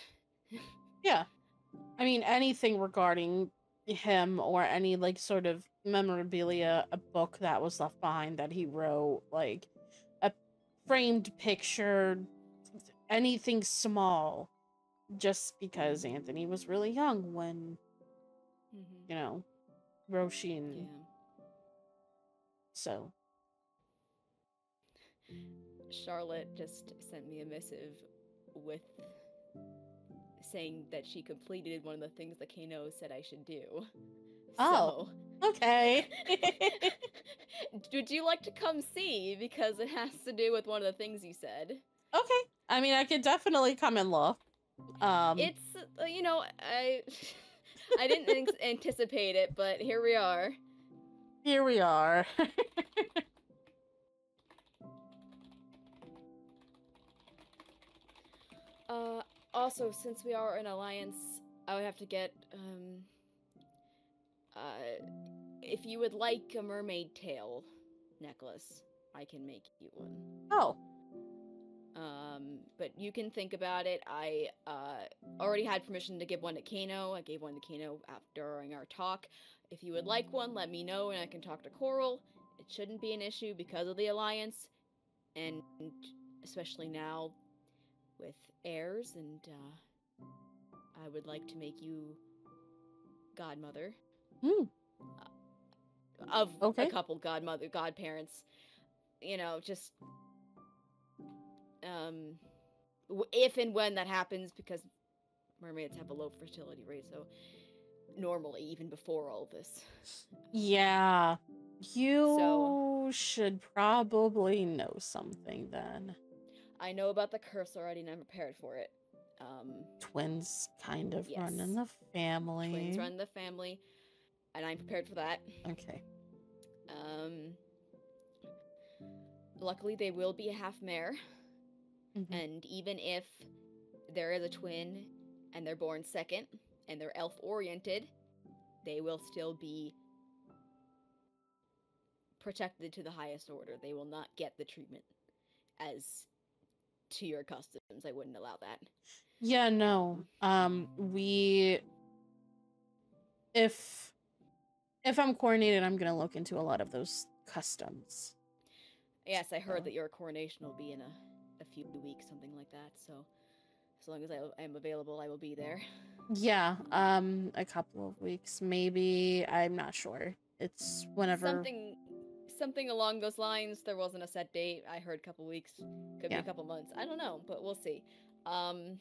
Yeah. I mean, anything regarding him or any, like, sort of memorabilia, a book that was left behind that he wrote, like, a framed picture, anything small, just because Anthony was really young when, you know, Roshi and Yeah. so. Charlotte just sent me a missive with saying that she completed one of the things that Kano said I should do. Oh, so... okay. Would you like to come see? Because it has to do with one of the things you said. Okay. I mean, I could definitely come and look. It's, you know, I didn't anticipate it, but here we are. Here we are. Also, since we are an alliance, I would have to get, if you would like a mermaid tail necklace, I can make you one. Oh. But you can think about it. I, already had permission to give one to Kano. I gave one to Kano during our talk. If you would like one, let me know and I can talk to Coral. It shouldn't be an issue because of the alliance, and especially now with heirs, and I would like to make you godmother of a couple godparents. You know, just if and when that happens, because mermaids have a low fertility rate, so normally, even before all this. Yeah. You should probably know something then. I know about the curse already and I'm prepared for it. Twins kind of run in the family. Twins run in the family, and I'm prepared for that. Okay. Luckily, they will be a half mare, and even if there is a twin and they're born second and they're elf-oriented, they will still be protected to the highest order. They will not get the treatment as to your customs. I wouldn't allow that. Yeah, no. If I'm coordinated, I'm gonna look into a lot of those customs. Yes, I heard that your coronation will be in a few weeks, something like that. So, as long as I am available, I will be there. Yeah, a couple of weeks, maybe. I'm not sure. It's whenever. Something along those lines. There wasn't a set date. I heard a couple weeks, could be a couple months. I don't know, but we'll see. But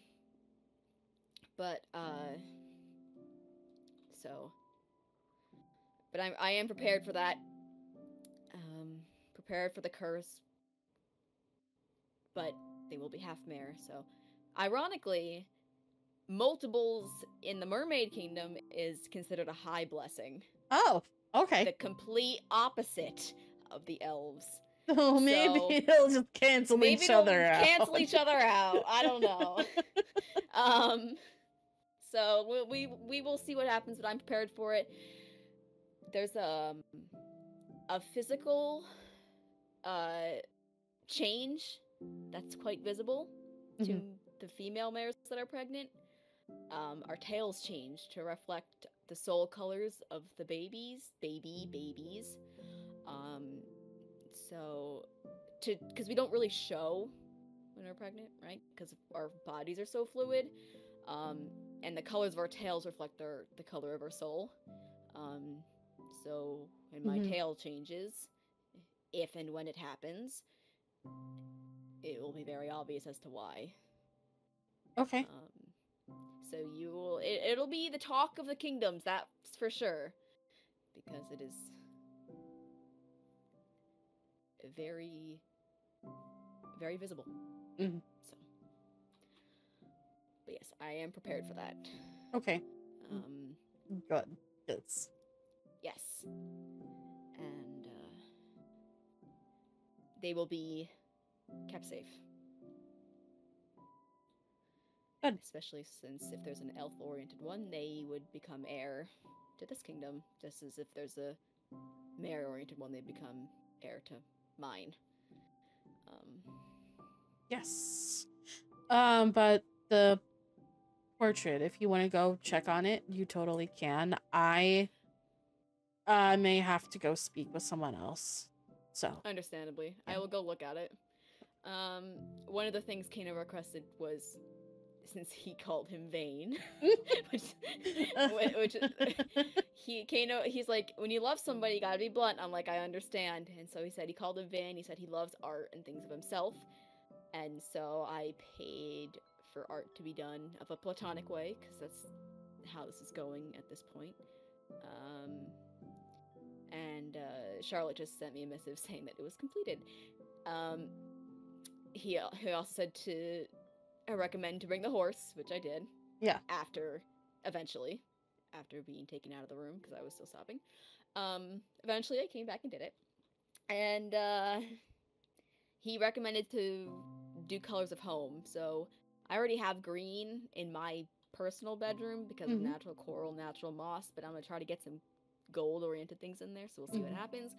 I am prepared for that. Prepared for the curse. But they will be half mare, so ironically, multiples in the mermaid kingdom is considered a high blessing. Oh, okay. The complete opposite of the elves. Oh, maybe they'll just cancel each other out. Cancel each other out. I don't know. So we will see what happens, but I'm prepared for it. There's a physical change that's quite visible to the female mares that are pregnant. Our tails change to reflect the soul colors of the babies. Because we don't really show when we're pregnant, right? Because our bodies are so fluid. And the colors of our tails reflect the color of our soul. So when my tail changes, if and when it happens, it will be very obvious as to why. Okay. So it'll be the talk of the kingdoms, that's for sure. Because it is very, very visible. So, but yes, I am prepared for that. Okay. Good. Yes. Yes. And they will be kept safe. Good. Especially since if there's an elf-oriented one, they would become heir to this kingdom. Just as if there's a mare-oriented one, they become heir to mine. Yes. But the portrait. If you want to go check on it, you totally can. I may have to go speak with someone else. So Understandably. Yeah. I will go look at it. One of the things Kano requested was, since he called him vain, which he's like, when you love somebody, you gotta be blunt. I'm like, I understand. And so he said he called him vain. He said he loves art and things of himself. And so I paid for art to be done of a platonic way, because that's how this is going at this point. And Charlotte just sent me a missive saying that it was completed. He also said I recommend to bring the horse, which I did. Yeah. Eventually, after being taken out of the room, because I was still sobbing. Eventually I came back and did it. And he recommended to do colors of home. So I already have green in my personal bedroom because of natural coral, natural moss, but I'm gonna try to get some gold-oriented things in there, so we'll see what happens.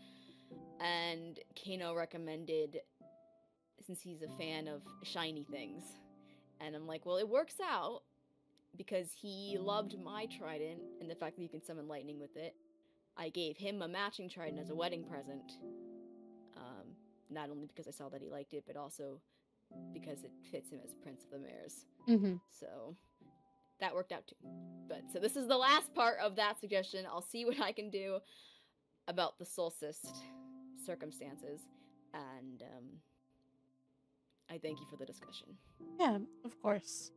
And Kano recommended, since he's a fan of shiny things, and I'm like, well, it works out because he loved my trident and the fact that you can summon lightning with it. I gave him a matching trident as a wedding present, not only because I saw that he liked it, but also because it fits him as Prince of the Mares. So that worked out too. But so this is the last part of that suggestion. I'll see what I can do about the solstice circumstances, and I thank you for the discussion. Yeah, of course.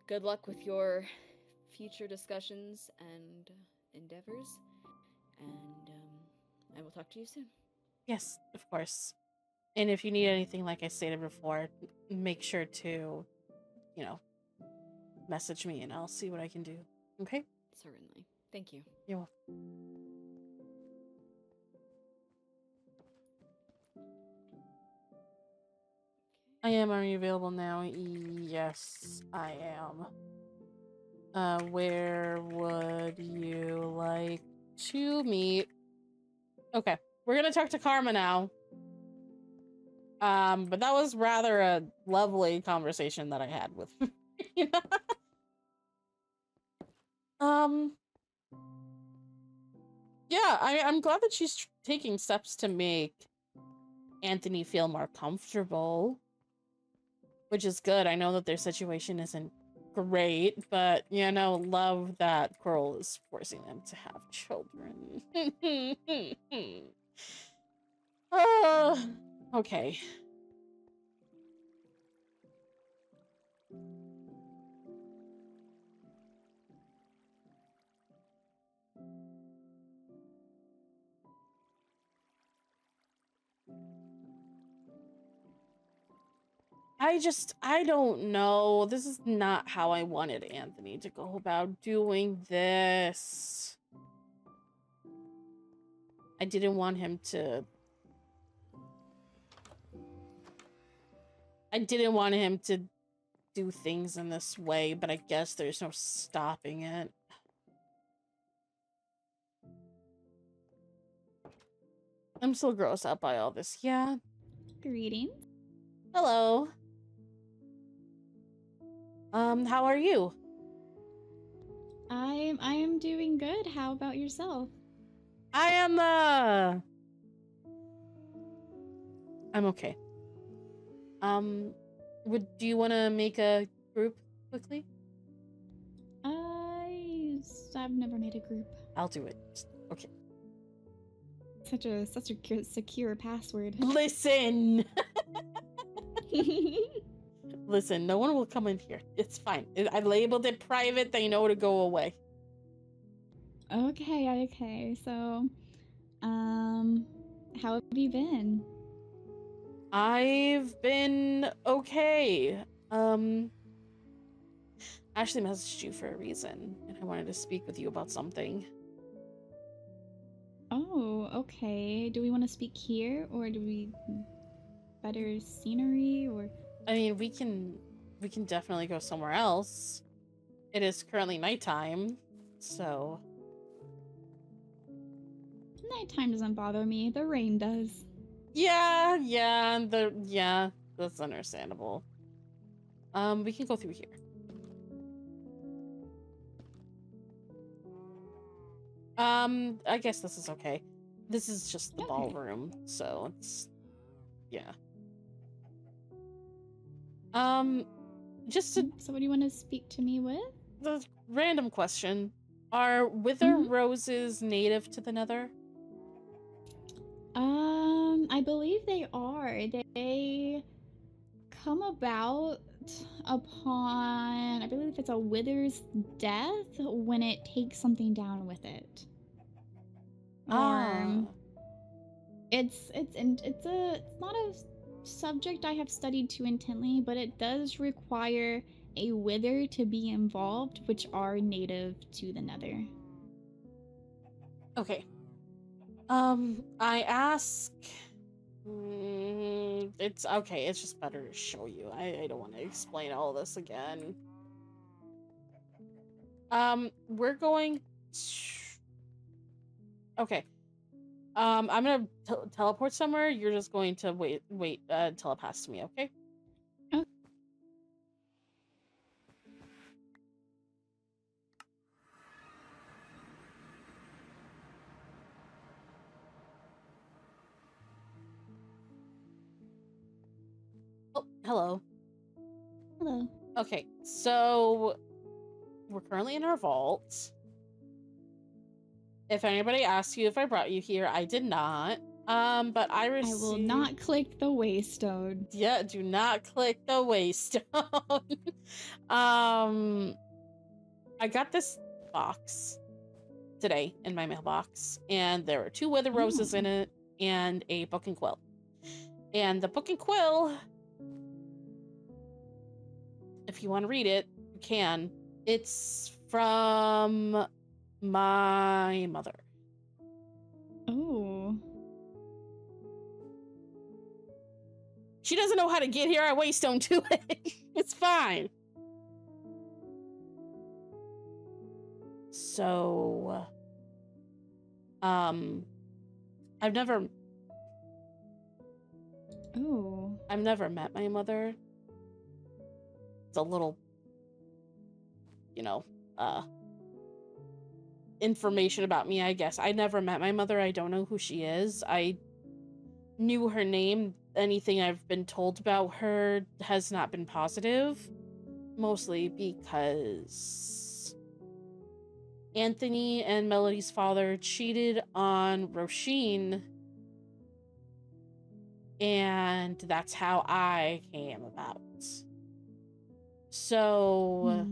Good luck with your future discussions and endeavors, and I will talk to you soon. Yes, of course. And if you need anything, like I stated before, make sure to, message me and I'll see what I can do. Okay? Certainly. Thank you. You're welcome. I am. Are you available now? Yes, I am. Where would you like to meet? Okay, we're gonna talk to Karma now. But that was rather a lovely conversation that I had with yeah, I'm glad that she's taking steps to make Anthony feel more comfortable, which is good. I know that their situation isn't great, but, love that Coral is forcing them to have children. Okay. I don't know. This is not how I wanted Anthony to go about doing this. I didn't want him to... do things in this way, but I guess there's no stopping it. I'm still grossed out by all this. Yeah. Greetings. Hello. How are you? I am doing good. How about yourself? I'm okay. Do you want to make a group quickly? I've never made a group. I'll do it. Okay. Such a secure password. Listen. Listen, no one will come in here. It's fine. I labeled it private. They know to go away. Okay. So, how have you been? I've been okay. Ashley messaged you for a reason, and I wanted to speak with you about something. Oh, okay. Do we want to speak here, or do we better scenery, or? I mean, we can definitely go somewhere else. It is currently nighttime, so... Nighttime doesn't bother me. The rain does. Yeah, that's understandable. We can go through here. I guess this is okay. This is just the Okay. ballroom, so it's... yeah. Just a So what do you want to speak to me with? the random question. Are wither roses native to the Nether? I believe they are. They come about upon, I believe it's a wither's death when it takes something down with it. Ah. It's not a subject I have studied too intently, but it does require a wither to be involved, which are native to the Nether. Okay. I ask... it's okay, it's just better to show you. I don't want to explain all this again. We're going to... okay. I'm gonna teleport somewhere. You're just going to wait until it passes me, okay? Okay. Oh, hello. Hello. Okay, so we're currently in our vault. If anybody asks you if I brought you here, I did not. But I received... I will not click the waystone. Yeah, do not click the waystone. I got this box today in my mailbox, and there were 2 wither roses in it and a book and quill. And the book and quill, if you want to read it, you can. It's from my mother. Oh. She doesn't know how to get here. I waystone to it. It's fine. So, I've never met my mother. It's a little, you know, information about me, I guess. I never met my mother. I don't know who she is. I knew her name. Anything I've been told about her has not been positive. Mostly because Anthony and Melody's father cheated on Roisin, and that's how I came about. So,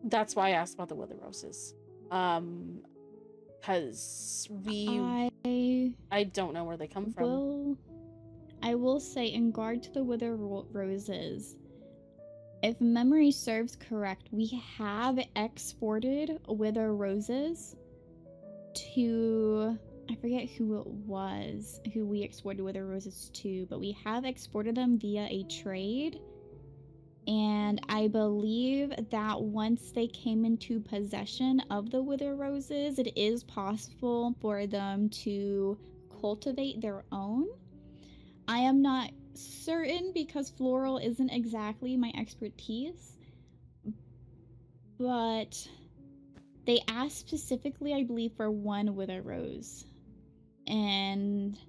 that's why I asked about the wither roses. Because I don't know where they come from. I will say, in regard to the wither roses, if memory serves correct, we have exported wither roses to... I forget who it was who we exported wither roses to, but we have exported them via a trade. And I believe that once they came into possession of the wither roses, it is possible for them to cultivate their own. I am not certain because floral isn't exactly my expertise, but they asked specifically, I believe, for 1 wither rose. And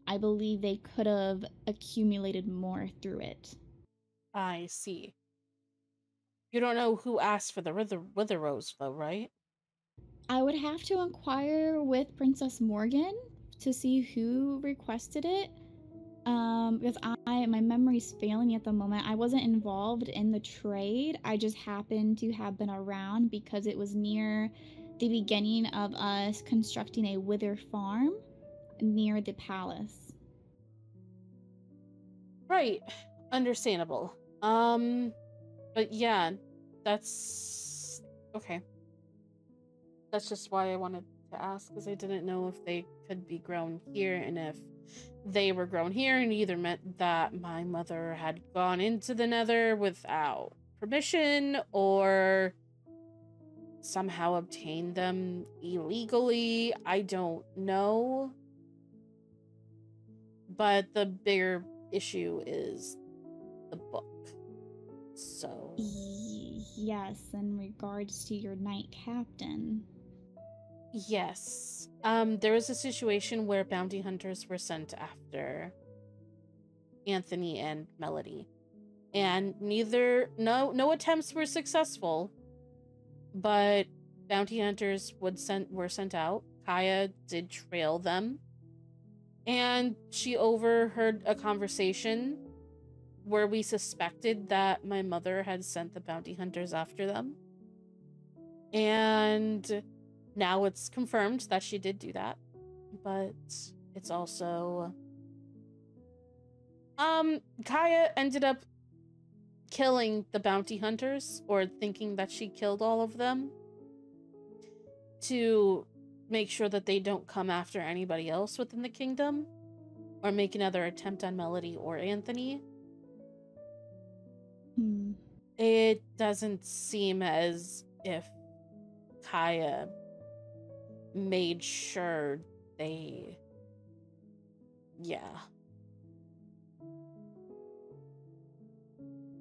I believe they could have accumulated more through it. I see. You don't know who asked for the wither rose, though, right? I would have to inquire with Princess Morgan to see who requested it. Because my memory's failing me at the moment. I wasn't involved in the trade. I just happened to have been around because it was near the beginning of us constructing a wither farm near the palace. Right. Understandable. But yeah, that's okay. That's just why I wanted to ask, because I didn't know if they could be grown here, and if they were grown here, and either meant that my mother had gone into the Nether without permission, or somehow obtained them illegally. I don't know. But the bigger issue is the book. So Yes, in regards to your knight captain. yes. There was a situation where bounty hunters were sent after Anthony and Melody. And no attempts were successful, but bounty hunters were sent out. Kaya did trail them, and she overheard a conversation where we suspected that my mother had sent the bounty hunters after them. And now it's confirmed that she did do that, but it's also Kaya ended up killing the bounty hunters, or thinking that she killed all of them, to make sure that they don't come after anybody else within the kingdom or make another attempt on Melody or Anthony. It doesn't seem as if Kaya made sure they... Yeah.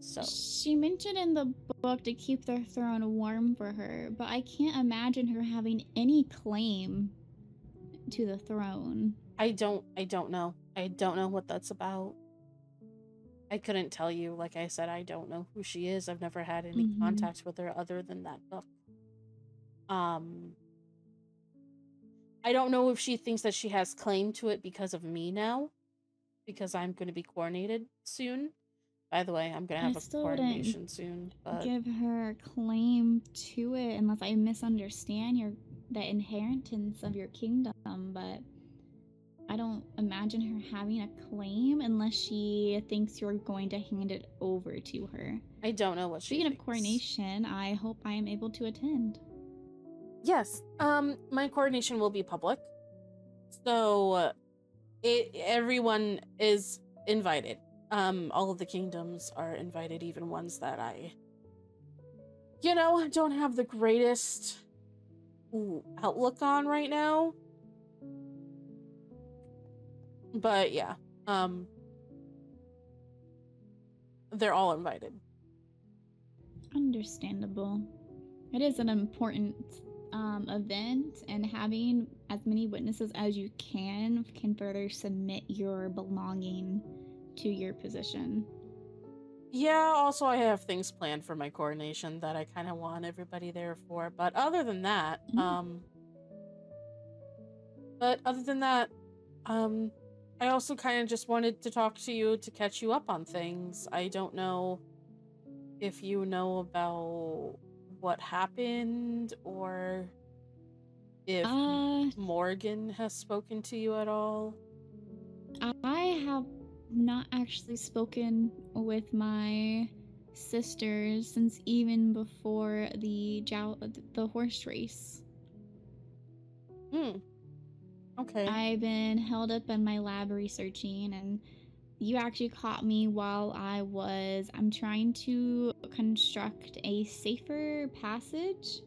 So She mentioned in the book to keep their throne warm for her, but I can't imagine her having any claim to the throne. I don't know. I don't know what that's about. I couldn't tell you. Like I said, I don't know who she is. I've never had any contact with her other than that book. I don't know if she thinks that she has claim to it because of me now, because I'm going to be coronated soon. By the way, I'm going to have a coronation soon. But... give her a claim to it unless I misunderstand the inheritance of your kingdom, but I don't imagine her having a claim unless she thinks you're going to hand it over to her. I don't know what she thinks. Speaking of coronation, I hope I am able to attend. Yes, my coronation will be public, so everyone is invited. All of the kingdoms are invited, even ones that I, don't have the greatest outlook on right now. But yeah, they're all invited. Understandable. It is an important event, and having as many witnesses as you can further submit your belonging to your position. Yeah, also I have things planned for my coronation that I kind of want everybody there for, but other than that, I also kind of just wanted to talk to you to catch you up on things. I don't know if you know about what happened, or if Morgan has spoken to you at all. I have not actually spoken with my sisters since even before the horse race. Okay. I've been held up in my lab researching, and you actually caught me while I'm trying to construct a safer passage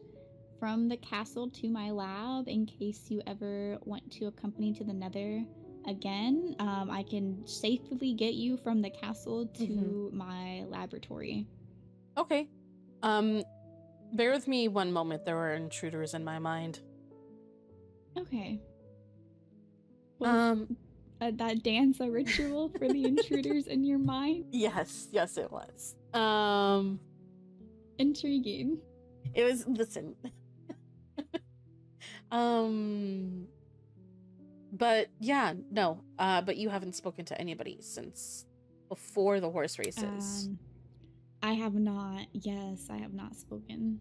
from the castle to my lab in case you ever want to accompany to the Nether again. I can safely get you from the castle to my laboratory. Okay. Bear with me one moment. There were intruders in my mind. Okay. That dance a ritual for the intruders in your mind? Yes, it was. Intriguing. It was, listen. But yeah, no. But you haven't spoken to anybody since before the horse races. I have not. Yes, I have not spoken.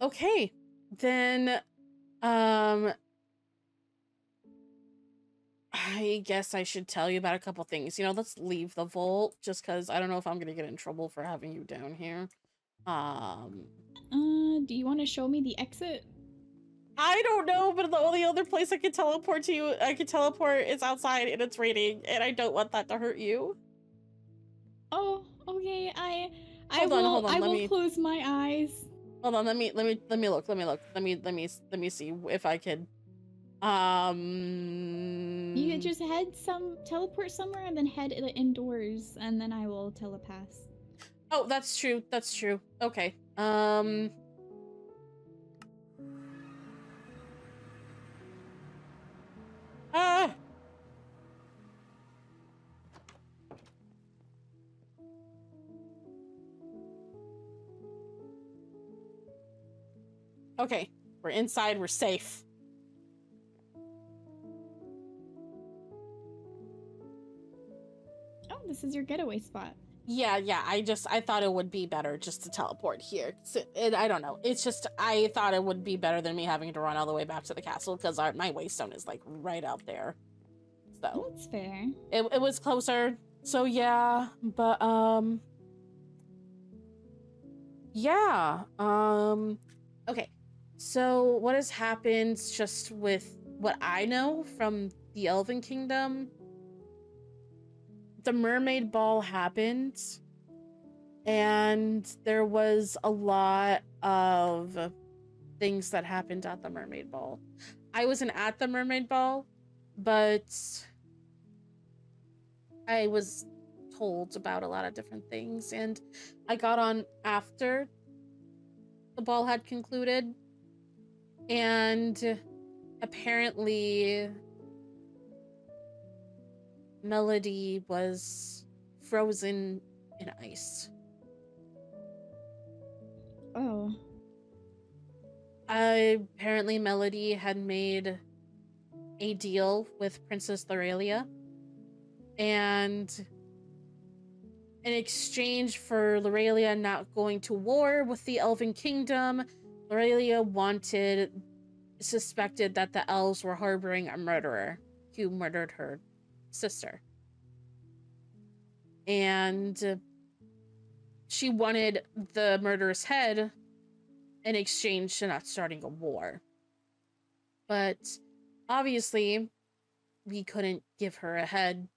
Okay, then, I guess I should tell you about a couple things. Let's leave the vault, just because I don't know if I'm gonna get in trouble for having you down here. Do you want to show me the exit? I don't know, but the only other place I can teleport to, is outside, and it's raining, and I don't want that to hurt you. Oh, okay. I Hold on, will close my eyes. Hold on, let me look. Let me see if I can. You You could just teleport somewhere and then head indoors, and then I will telepath. Oh, that's true. That's true. Okay. Ah! Okay, we're inside, we're safe. Oh, this is your getaway spot. Yeah, I thought it would be better just to teleport here. I don't know. It's just, I thought it would be better than me having to run all the way back to the castle because my waystone is like right out there. So that's fair. It was closer. So yeah, but yeah. Okay. So what has happened just with what I know from the Elven Kingdom? The mermaid ball happened, and there was a lot of things that happened at the mermaid ball. I wasn't at the mermaid ball, but I was told about a lot of different things, and I got on after the ball had concluded, and apparently Melody was frozen in ice. Oh. Apparently Melody had made a deal with Princess Lorelia, and in exchange for Lorelia not going to war with the Elven Kingdom, Lorelia suspected that the elves were harboring a murderer who murdered her sister. And she wanted the murderer's head in exchange to not starting a war. But obviously, we couldn't give her a head.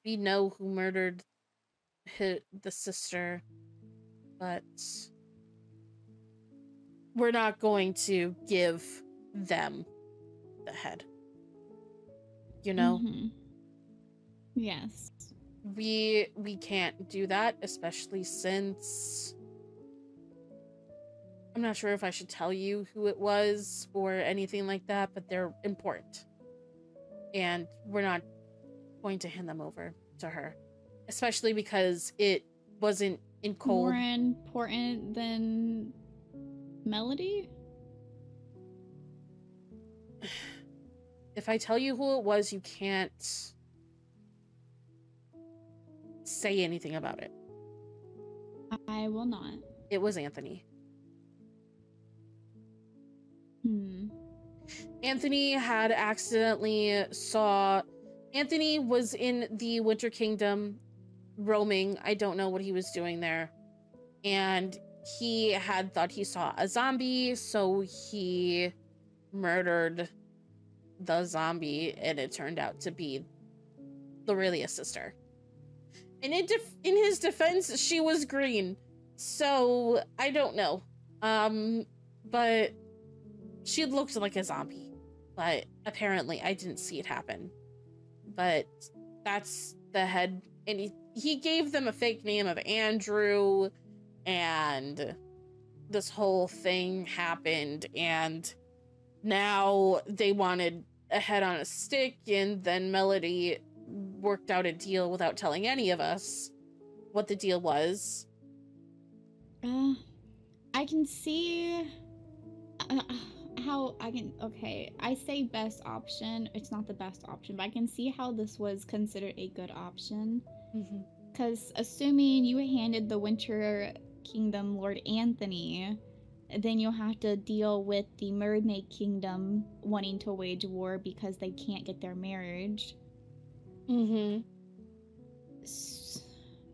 We know who murdered the sister, but we're not going to give them the head. You know? Mm-hmm. Yes. We can't do that, especially since I'm not sure if I should tell you who it was or anything like that, but they're important. And we're not going to hand them over to her. Especially because it wasn't in cold. More important than Melody? If I tell you who it was, you can't say anything about it. I will not. It was Anthony. Anthony had accidentally Anthony was in the Winter Kingdom roaming. I don't know what he was doing there. And he had thought he saw a zombie, so he murdered the zombie, and it turned out to be Lorelia's sister. And in his defense, she was green. So, I don't know. But she looked like a zombie. But apparently, I didn't see it happen. But that's the head. And he gave them a fake name of Andrew. And this whole thing happened. And now they wanted a head on a stick. And then Melody worked out a deal without telling any of us what the deal was. I can see how I say best option. It's not the best option, but I can see how this was considered a good option. Because assuming you handed the Winter Kingdom Lord Anthony, then you'll have to deal with the Mermaid Kingdom wanting to wage war because they can't get their marriage. And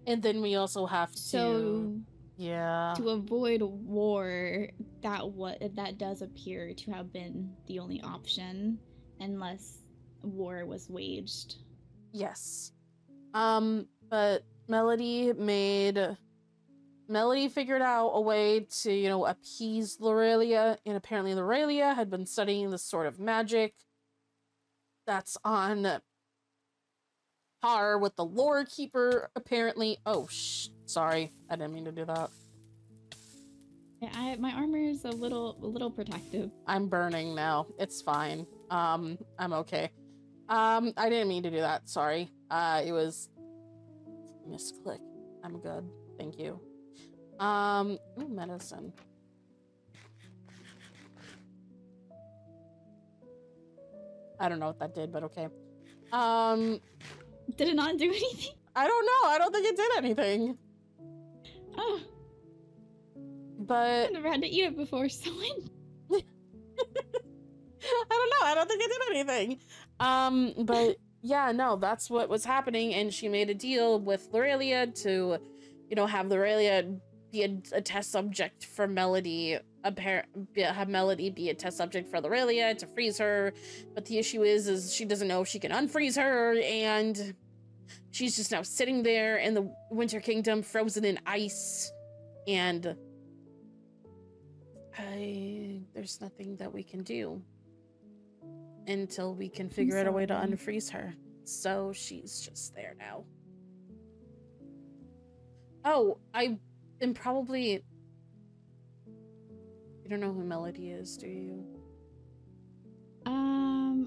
then we also have to to avoid war. That does appear to have been the only option, unless war was waged. Yes. But Melody figured out a way to, appease Lorelia, and apparently Lorelia had been studying this sort of magic that's on par with the lore keeper, apparently. Oh, sorry. I didn't mean to do that. Yeah, my armor is a little protective. I'm burning now. It's fine. I'm okay. I didn't mean to do that. Sorry. It was misclick. I'm good. Thank you. Ooh, medicine. I don't know what that did, but okay. Did it not do anything? I don't know. I don't think it did anything. Oh. But I've never had to eat it before, so I don't know. I don't think it did anything. But yeah, no, that's what was happening, and she made a deal with Lorelia to, you know, have Lorelia be a test subject for Melody. Have Melody be a test subject for Lorelia to freeze her. But the issue is she doesn't know if she can unfreeze her, and she's just now sitting there in the Winter Kingdom, frozen in ice, and there's nothing that we can do until we can figure out a way to unfreeze her. So she's just there now. Oh, I am probably... You don't know who Melody is, do you?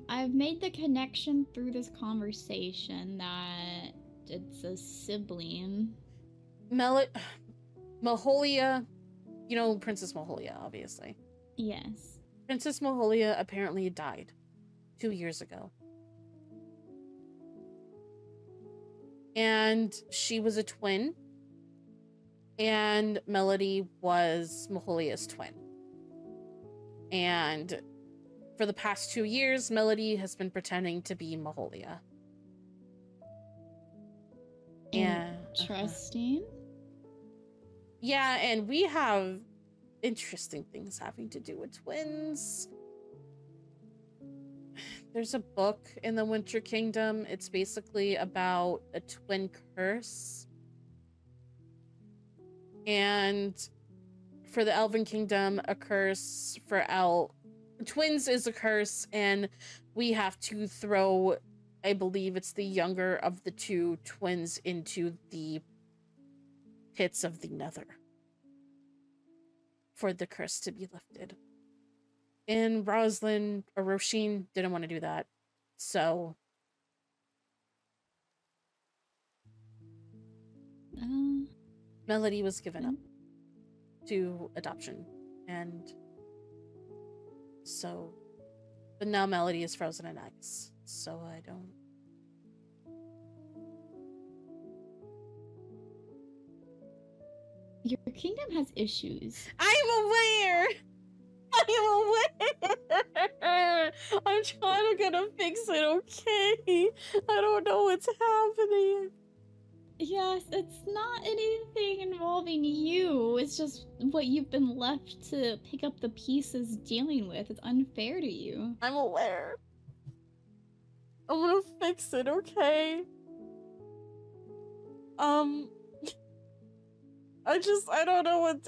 I've made the connection through this conversation that it's a sibling. Maholia, you know Princess Maholia, obviously. Yes. Princess Maholia apparently died 2 years ago. And she was a twin. And Melody was Maholia's twin. And for the past 2 years, Melody has been pretending to be Maholia. And interesting. Yeah, and we have interesting things having to do with twins. There's a book in the Winter Kingdom. It's basically about a twin curse. And for the Elven Kingdom, a curse for twins is a curse, and we have to throw, I believe it's the younger of the two twins, into the pits of the Nether for the curse to be lifted. And Rosalind or Roisin didn't want to do that, so Melody was given up to adoption, and so, but now Melody is frozen in ice, so I don't. Your kingdom has issues. I'm aware! I'm trying to get a fix it, okay? I don't know what's happening. Yes, it's not anything involving you. It's just what you've been left to pick up the pieces dealing with. It's unfair to you. I'm aware. I'm gonna fix it, okay? I don't know what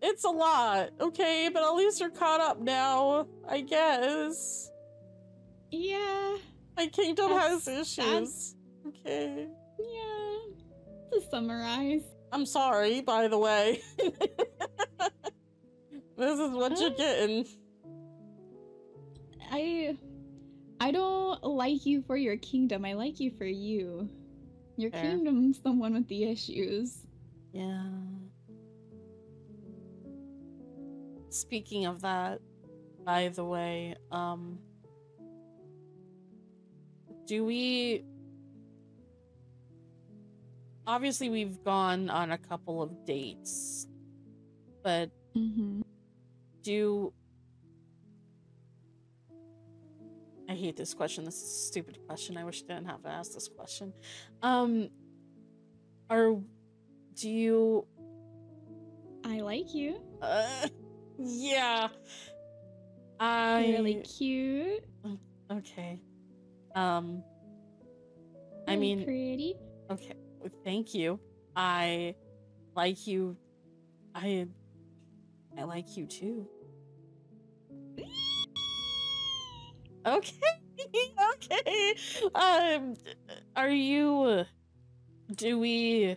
it's a lot, okay? But at least you're caught up now, I guess. Yeah. My kingdom has issues. Okay. Yeah. To summarize. I'm sorry, by the way. This is what you're getting. I don't like you for your kingdom. I like you for you. Your kingdom's the one with the issues. Yeah. Speaking of that, by the way, obviously we've gone on a couple of dates, but I hate this question. This is a stupid question. I wish I didn't have to ask this question. I like you. Yeah. You're really cute. Okay. I mean, pretty. Okay. Thank you. I like you. I like you too. Okay. Okay. Are you? Do we?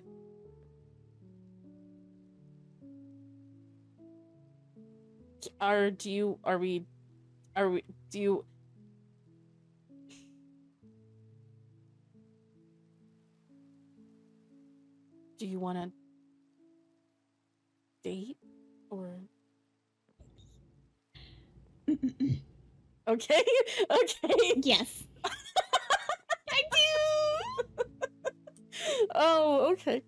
Do you? Are we? Are we? Do you? Do you want to date or? Okay. Okay. Yes. I do. Oh, okay.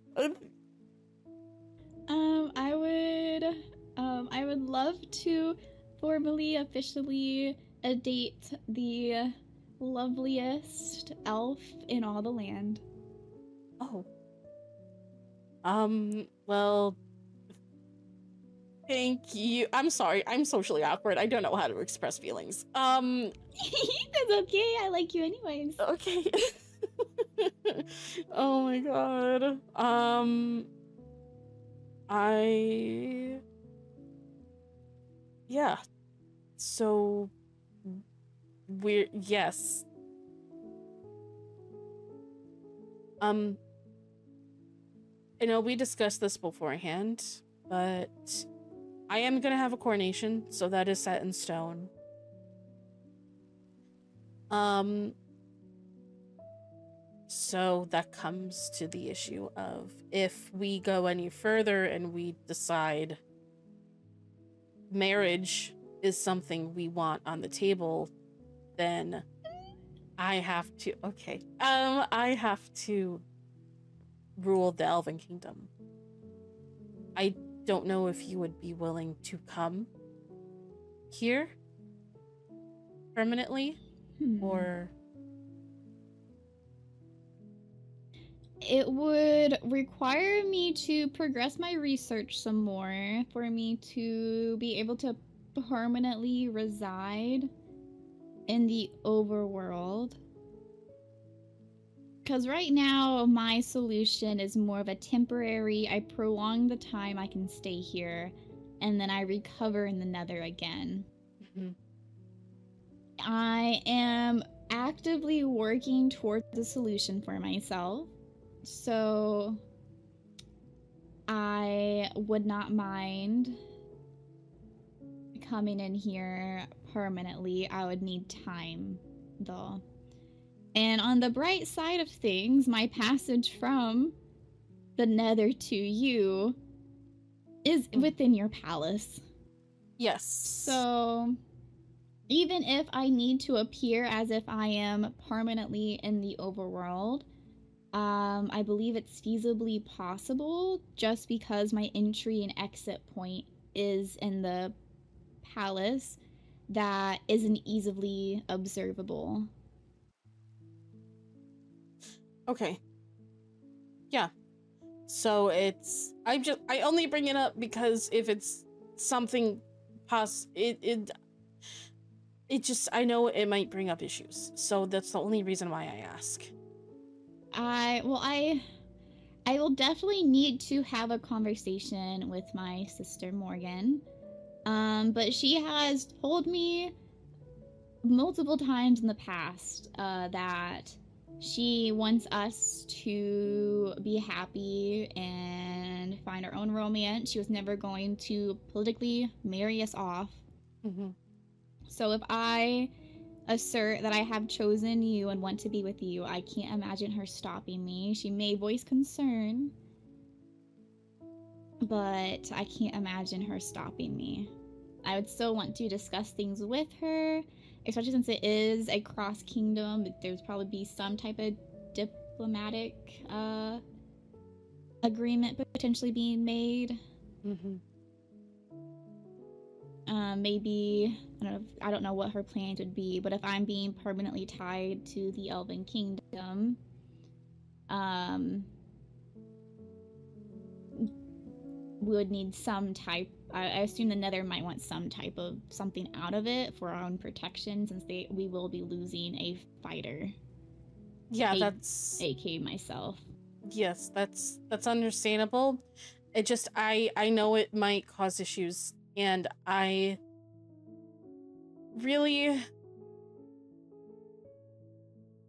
I would love to formally, officially date the loveliest elf in all the land. Oh. Well, thank you. I'm sorry. I'm socially awkward. I don't know how to express feelings. That's okay. I like you anyways. Okay. Oh my god. Yeah. So yes. I know we discussed this beforehand, but I am gonna have a coronation, so that is set in stone. So that comes to the issue of if we go any further and we decide marriage is something we want on the table, then I have to, I have to rule the Elven Kingdom. I don't know if you would be willing to come here permanently, or... It would require me to progress my research some more for me to be able to permanently reside in the overworld. Because right now, my solution is more of a temporary, I prolong the time I can stay here, and then I recover in the nether again. I am actively working towards a solution for myself. So I would not mind coming in here permanently. I would need time, though. And on the bright side of things, my passage from the nether to you is within your palace. Yes. So even if I need to appear as if I am permanently in the overworld, I believe it's feasibly possible just because my entry and exit point is in the palace that isn't easily observable. Okay. Yeah. So it's... I only bring it up because if it's something it just... I know it might bring up issues. So that's the only reason why I ask. I will definitely need to have a conversation with my sister Morgan. But she has told me multiple times in the past that she wants us to be happy and find our own romance. She was never going to politically marry us off. So if I assert that I have chosen you and want to be with you, I can't imagine her stopping me. She may voice concern, but I can't imagine her stopping me. I would still want to discuss things with her, especially since it is a cross kingdom. There's probably be some type of diplomatic agreement potentially being made. Maybe, I don't know what her plans would be, but if I'm being permanently tied to the Elven Kingdom, we would need some type, I assume the Nether might want some type of something out of it for our own protection, since we will be losing a fighter. Yeah, that's... aka myself. Yes, that's understandable. It just, I know it might cause issues, and I really...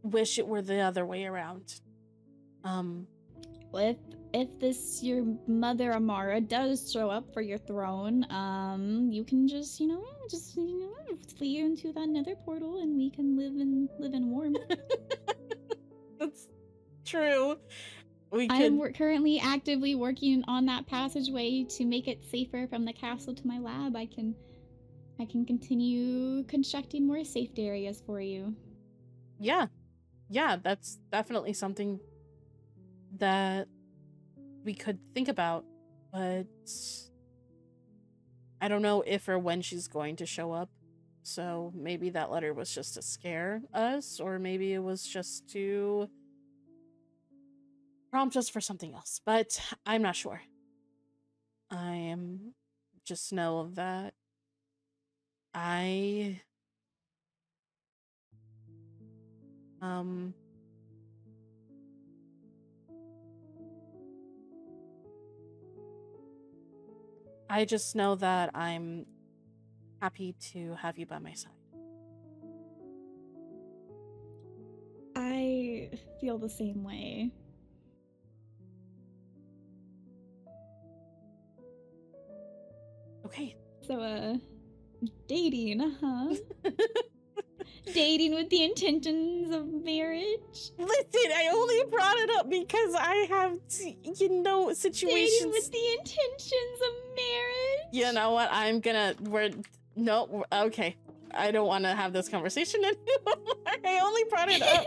wish it were the other way around. If this your mother Amara does show up for your throne, you can just flee into that nether portal and we can live in warmth. That's true. I am currently actively working on that passageway to make it safer from the castle to my lab. I can continue constructing more safe areas for you. Yeah, that's definitely something that we could think about, but I don't know if or when she's going to show up. So maybe that letter was just to scare us, or maybe it was just to prompt us for something else, but I'm not sure. I am just know that I just know that I'm happy to have you by my side. I feel the same way. Okay. So, dating, huh? Dating with the intentions of marriage? Listen, I only brought it up because I have, situations. Dating with the intentions of marriage? You know what? Okay. I don't want to have this conversation anymore. I only brought it up.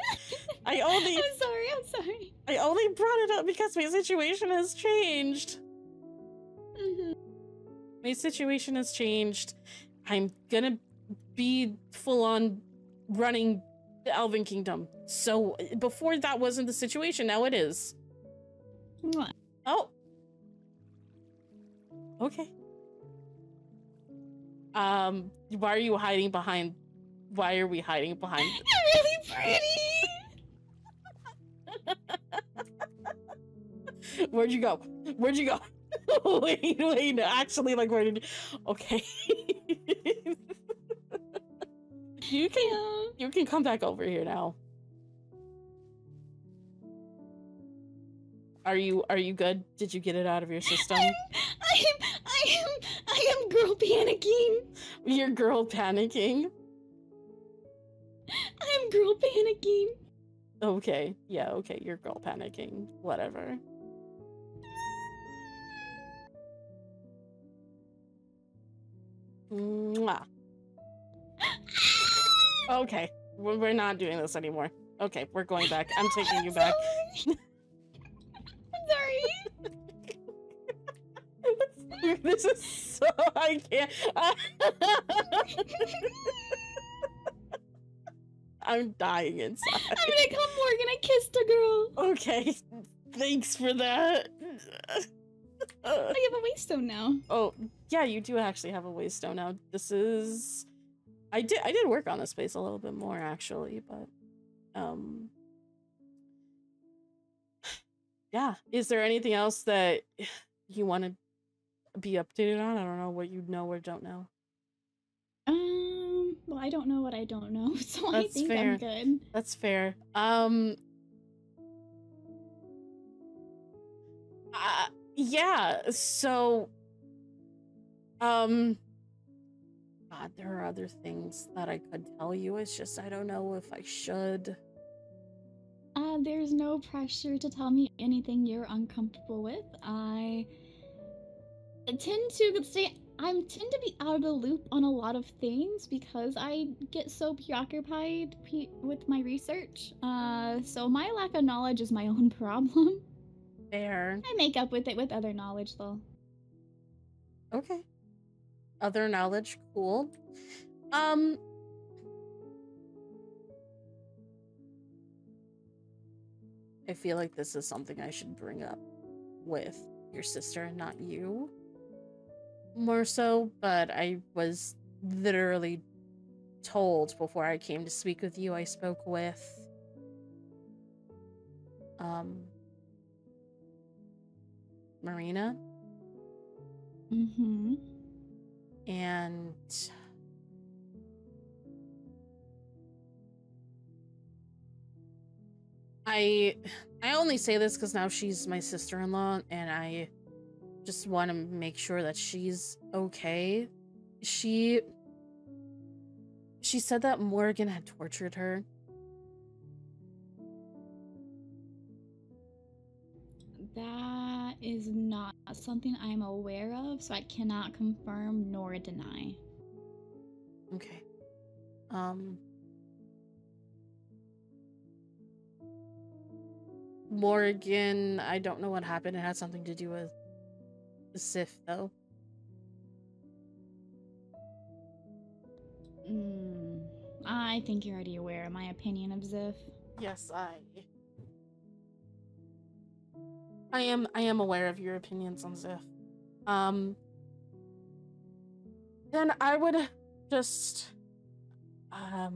I'm sorry. I only brought it up because my situation has changed. Mm-hmm. My situation has changed. I'm gonna be full on running the Elven Kingdom. So before that wasn't the situation, now it is. What? Oh. Okay. Why are we hiding behind? You're really pretty! Where'd you go? Wait, actually, like, where did you... Okay. You can come back over here now. Are you good? Did you get it out of your system? I am girl panicking. You're girl panicking? I am girl panicking. Okay. Yeah, okay. You're girl panicking. Whatever. Mwah. Okay. We're not doing this anymore. Okay, we're going back. I'm taking you back. I'm sorry. This is so... I can't... I'm dying inside. I'm gonna come Morgan. I kissed a girl. Okay. Thanks for that. I have a waystone now. Oh, yeah, you do actually have a waystone now. This is... I did work on this space a little bit more, actually, but... Yeah. Is there anything else that you want to be updated on? I don't know what you know or don't know. Well, I don't know what I don't know, so That's I think fair. I'm good. That's fair. Yeah, so... God, there are other things that I could tell you. It's just I don't know if I should. There's no pressure to tell me anything you're uncomfortable with. I tend to be out of the loop on a lot of things because I get so preoccupied with my research. So my lack of knowledge is my own problem. Fair. I make up with it with other knowledge, though. Okay. Other knowledge, cool. I feel like this is something I should bring up with your sister, not you. More so, but I was literally told before I came to speak with you. I spoke with Marina. Mm-hmm. And I only say this because now she's my sister-in-law, and I just want to make sure that she's okay. She said that Morgan had tortured her. That is not something I'm aware of, so I cannot confirm nor deny. Okay. Morgan, I don't know what happened. It had something to do with the Sif, though. I think you're already aware of my opinion of Ziff. Yes, I am aware of your opinions on Ziff. Then I would just I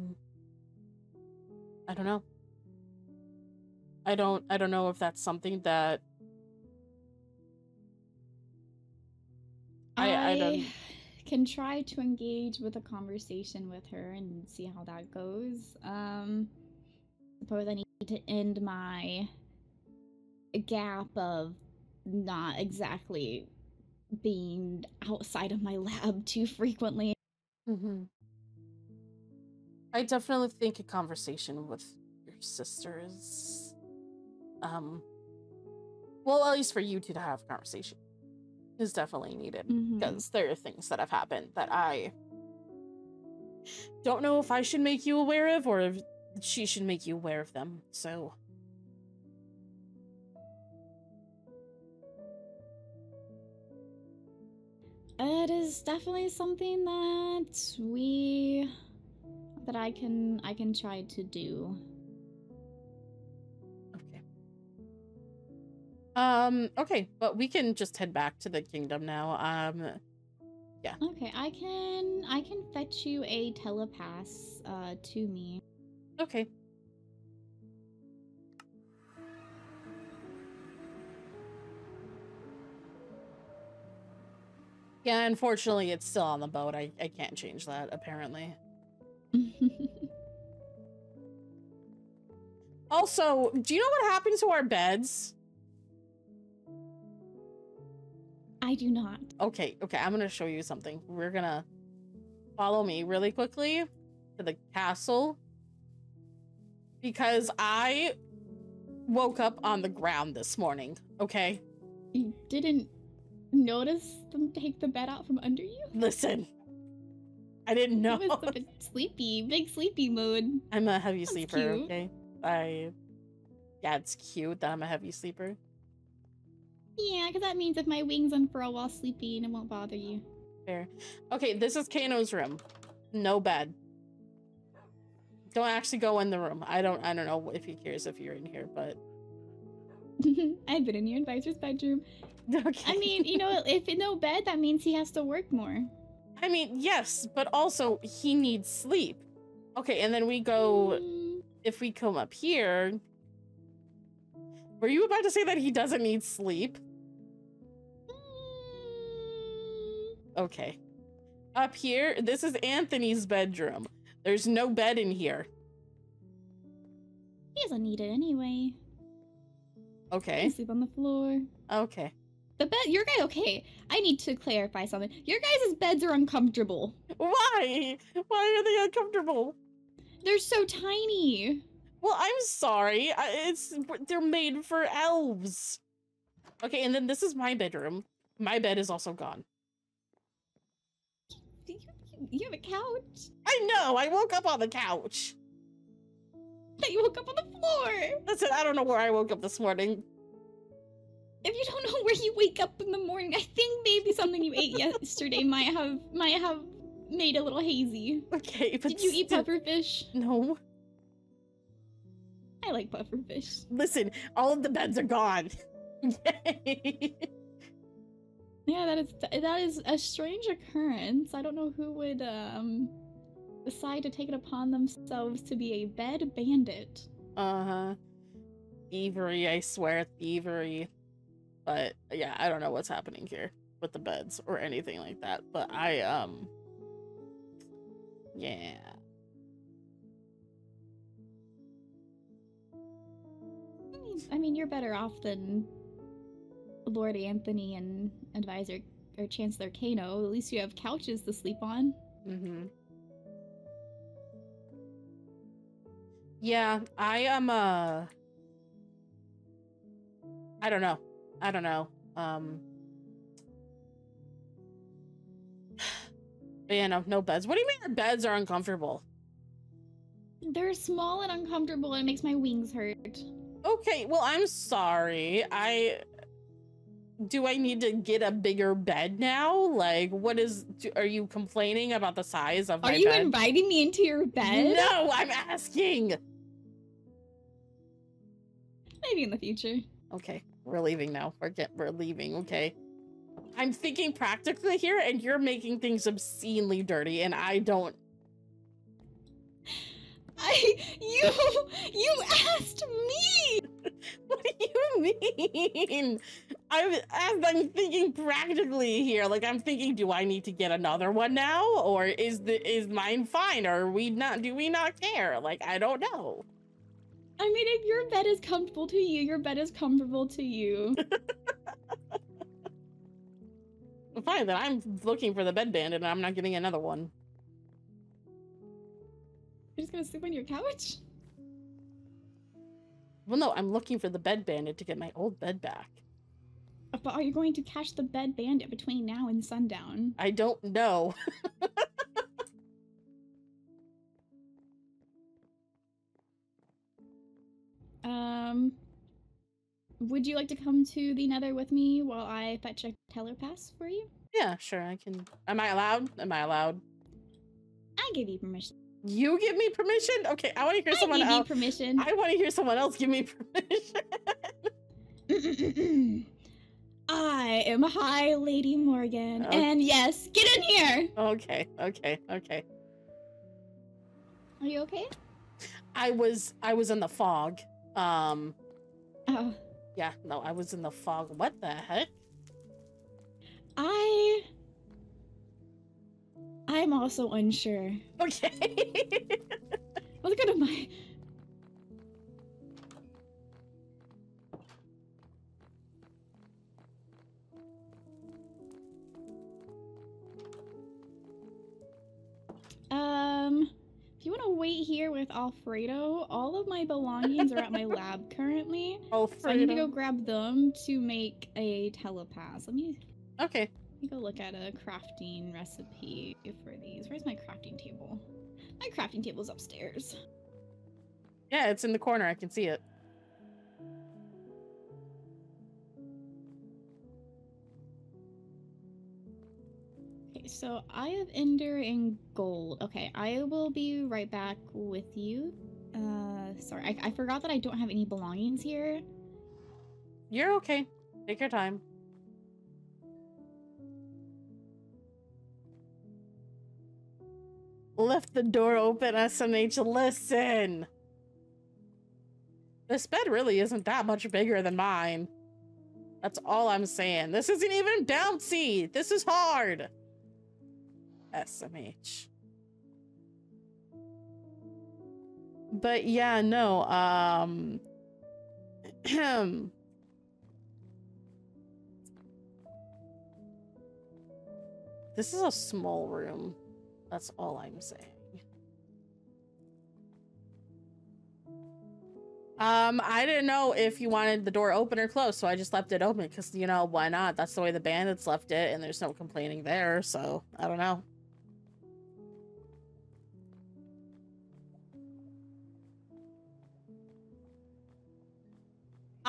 don't know. I don't know if that's something that I don't can try to engage with a conversation with her and see how that goes. Suppose I need to end my gap of not exactly being outside of my lab too frequently. Mm-hmm. I definitely think a conversation with your sister is well, at least for you two to have a conversation is definitely needed, because there are things that have happened that I don't know if I should make you aware of or if she should make you aware of them. So it is definitely something that I can try to do. Okay, but we can just head back to the kingdom now. Yeah. Okay, I can fetch you a telepass to me. Okay. Yeah, unfortunately it's still on the boat. I can't change that, apparently. Also, do you know what happened to our beds? I do not. Okay, I'm gonna show you something. We're gonna follow me really quickly to the castle, because I woke up on the ground this morning, okay? You didn't notice them take the bed out from under you? Listen, I didn't know. It was a bit sleepy, big sleepy mode. I'm a heavy That's sleeper, cute. okay? Yeah, it's cute that I'm a heavy sleeper. Yeah, because that means if my wings unfurl while sleeping, it won't bother you. Fair. Okay, this is Kano's room. No bed. Don't actually go in the room. I don't know if he cares if you're in here, but I've been in your advisor's bedroom. okay. I mean, you know, if no bed, that means he has to work more. I mean, yes, but also he needs sleep. Okay, and then we go, if we come up here, were you about to say that he doesn't need sleep? Okay. Up here, this is Anthony's bedroom. There's no bed in here. He doesn't need it anyway. Okay. He can sleep on the floor. Okay. The bed, your guy, okay. I need to clarify something. Your guys' beds are uncomfortable. Why? Why are they uncomfortable? They're so tiny. Well, I'm sorry. They're made for elves. Okay, and then this is my bedroom. My bed is also gone. You have a couch? I know, I woke up on the couch. That you woke up on the floor. Listen, I don't know where I woke up this morning. If you don't know where you wake up in the morning, I think maybe something you ate yesterday might have made a little hazy. Okay, but did you eat pufferfish? No. I like pufferfish. Listen, all of the beds are gone. Yay. Yeah, that is a strange occurrence. I don't know who would decide to take it upon themselves to be a bed bandit. Uh-huh. Thievery, I swear, thievery. But yeah, I don't know what's happening here with the beds or anything like that. But yeah. I mean, you're better off than Lord Anthony and Advisor or Chancellor Kano. At least you have couches to sleep on. Mm-hmm. Yeah, I am, I don't know. I don't know. Yeah, no beds. What do you mean the beds are uncomfortable? They're small and uncomfortable, and it makes my wings hurt. Okay, well, I'm sorry. Do I need to get a bigger bed now? Like, are you complaining about the size of my bed? Are you inviting me into your bed? No, I'm asking. Maybe in the future. Okay, we're leaving now. We're leaving, okay. I'm thinking practically here, and you're making things obscenely dirty, and I don't... You asked me! What do you mean? I'm thinking practically here. Like, I'm thinking, do I need to get another one now? Or is mine fine? Or do we not care? Like, I don't know. I mean, if your bed is comfortable to you, your bed is comfortable to you. Fine, then I'm looking for the bed bandit and I'm not getting another one. You're just gonna sleep on your couch? Well, no, I'm looking for the bed bandit to get my old bed back. But are you going to catch the bed bandit between now and sundown? I don't know. Would you like to come to the Nether with me while I fetch a telepass for you? Yeah, sure, I can. Am I allowed? Am I allowed? I give you permission. You give me permission? Okay, I want to hear someone else. I give you permission. I want to hear someone else give me permission. I am High Lady Morgan, and yes, get in here! Okay. Are you okay? I was in the fog. Oh. Yeah, no, I was in the fog. What the heck? I'm also unsure. Okay. Look at my... If you want to wait here with Alfredo, all of my belongings are at my lab currently. Alfredo. So I need to go grab them to make a telepass. Okay. Let me go look at a crafting recipe for these. Where's my crafting table? My crafting table's upstairs. Yeah, it's in the corner. I can see it. Okay, so I have ender and gold. Okay, I will be right back with you. Sorry, I forgot that I don't have any belongings here. You're okay. Take your time. Left the door open, SMH. Listen. This bed really isn't that much bigger than mine. That's all I'm saying. This isn't even bouncy. This is hard. SMH. But yeah, no, this is a small room. That's all I'm saying. I didn't know if you wanted the door open or closed, so I just left it open because, you know, why not? That's the way the bandits left it, and there's no complaining there, so I don't know.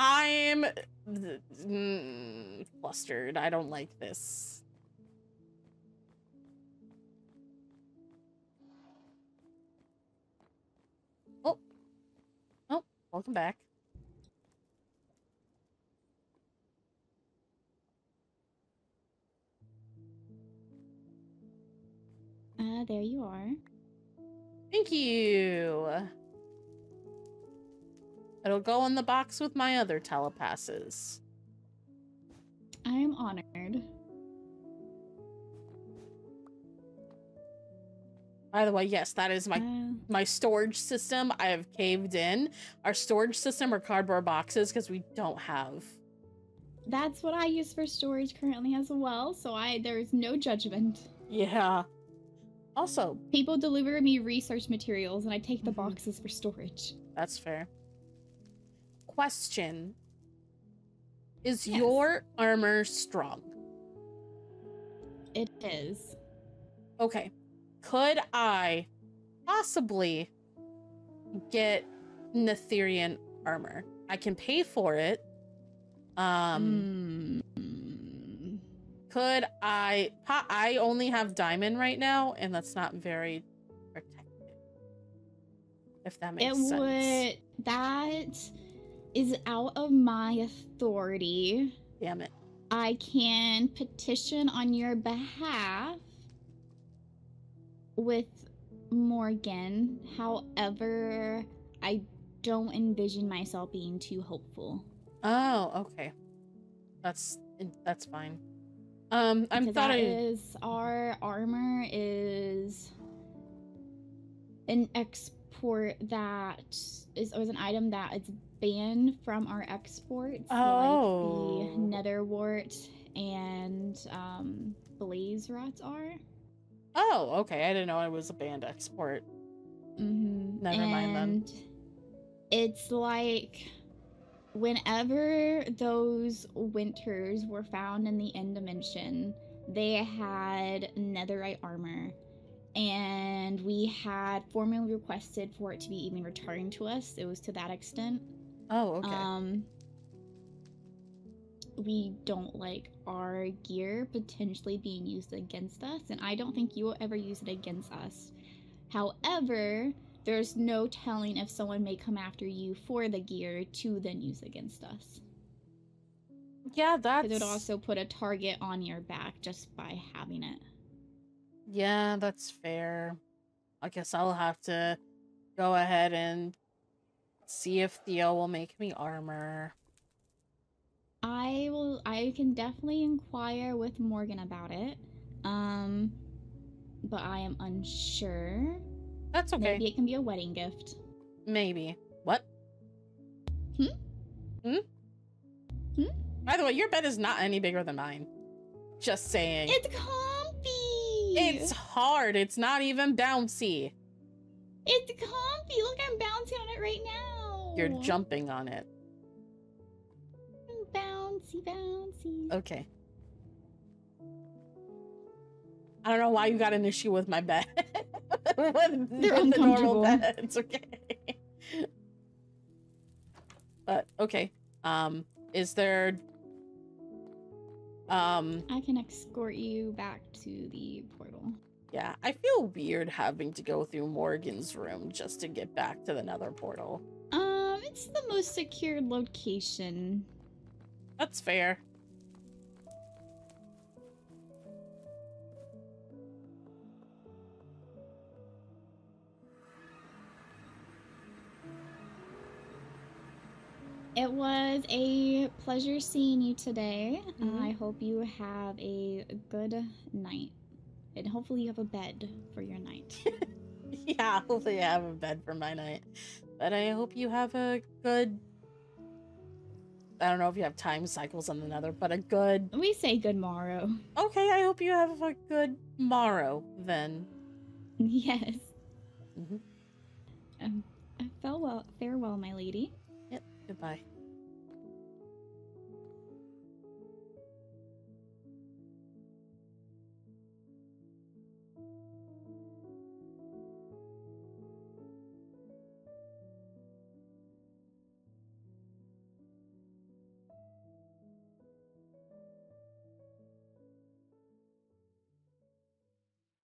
I'm flustered. I don't like this. Oh, welcome back. There you are. Thank you. It'll go in the box with my other telepasses. I am honored. By the way, yes, that is my storage system. I have caved in. Our storage system are cardboard boxes because we don't have. That's what I use for storage currently as well, so there's no judgment. Yeah. Also, people deliver me research materials and I take the boxes for storage. That's fair. Question. Is your armor strong? It is. Okay. Could I possibly get Netherian armor? I can pay for it. Could I only have diamond right now, and that's not very protected. If that makes sense. That is out of my authority. Damn it. I can petition on your behalf with Morgan. However, I don't envision myself being too hopeful. Oh, okay. That's fine. Our armor is an export that is an item that is banned from our exports, like the netherwort and blaze rats are. Oh, okay. I didn't know it was a banned export. Never mind then. It's like whenever those winters were found in the end dimension, they had netherite armor, and we had formally requested for it to be even returned to us. It was to that extent. Oh, okay. We don't like our gear potentially being used against us, and I don't think you will ever use it against us. However, there's no telling if someone may come after you for the gear to then use against us. Yeah, that's... It would also put a target on your back just by having it. Yeah, that's fair. I guess I'll have to go ahead and see if Theo will make me armor. I can definitely inquire with Morgan about it. But I am unsure. That's okay. Maybe it can be a wedding gift. Maybe. What? By the way, your bed is not any bigger than mine. Just saying. It's comfy! It's hard. It's not even bouncy. It's comfy! Look, I'm bouncing on it right now! You're jumping on it. Bouncy, bouncy. Okay. I don't know why you got an issue with my bed. They're the normal bed. It's okay. But okay. Is there I can escort you back to the portal. Yeah, I feel weird having to go through Morgan's room just to get back to the nether portal. It's the most secure location. That's fair. It was a pleasure seeing you today. I hope you have a good night. And hopefully you have a bed for your night. Yeah, hopefully I have a bed for my night. But I hope you have a good... I don't know if you have time cycles on the nether, but a good... We say good morrow. Okay, I hope you have a good morrow, then. Yes. Farewell, my lady. Yep, goodbye.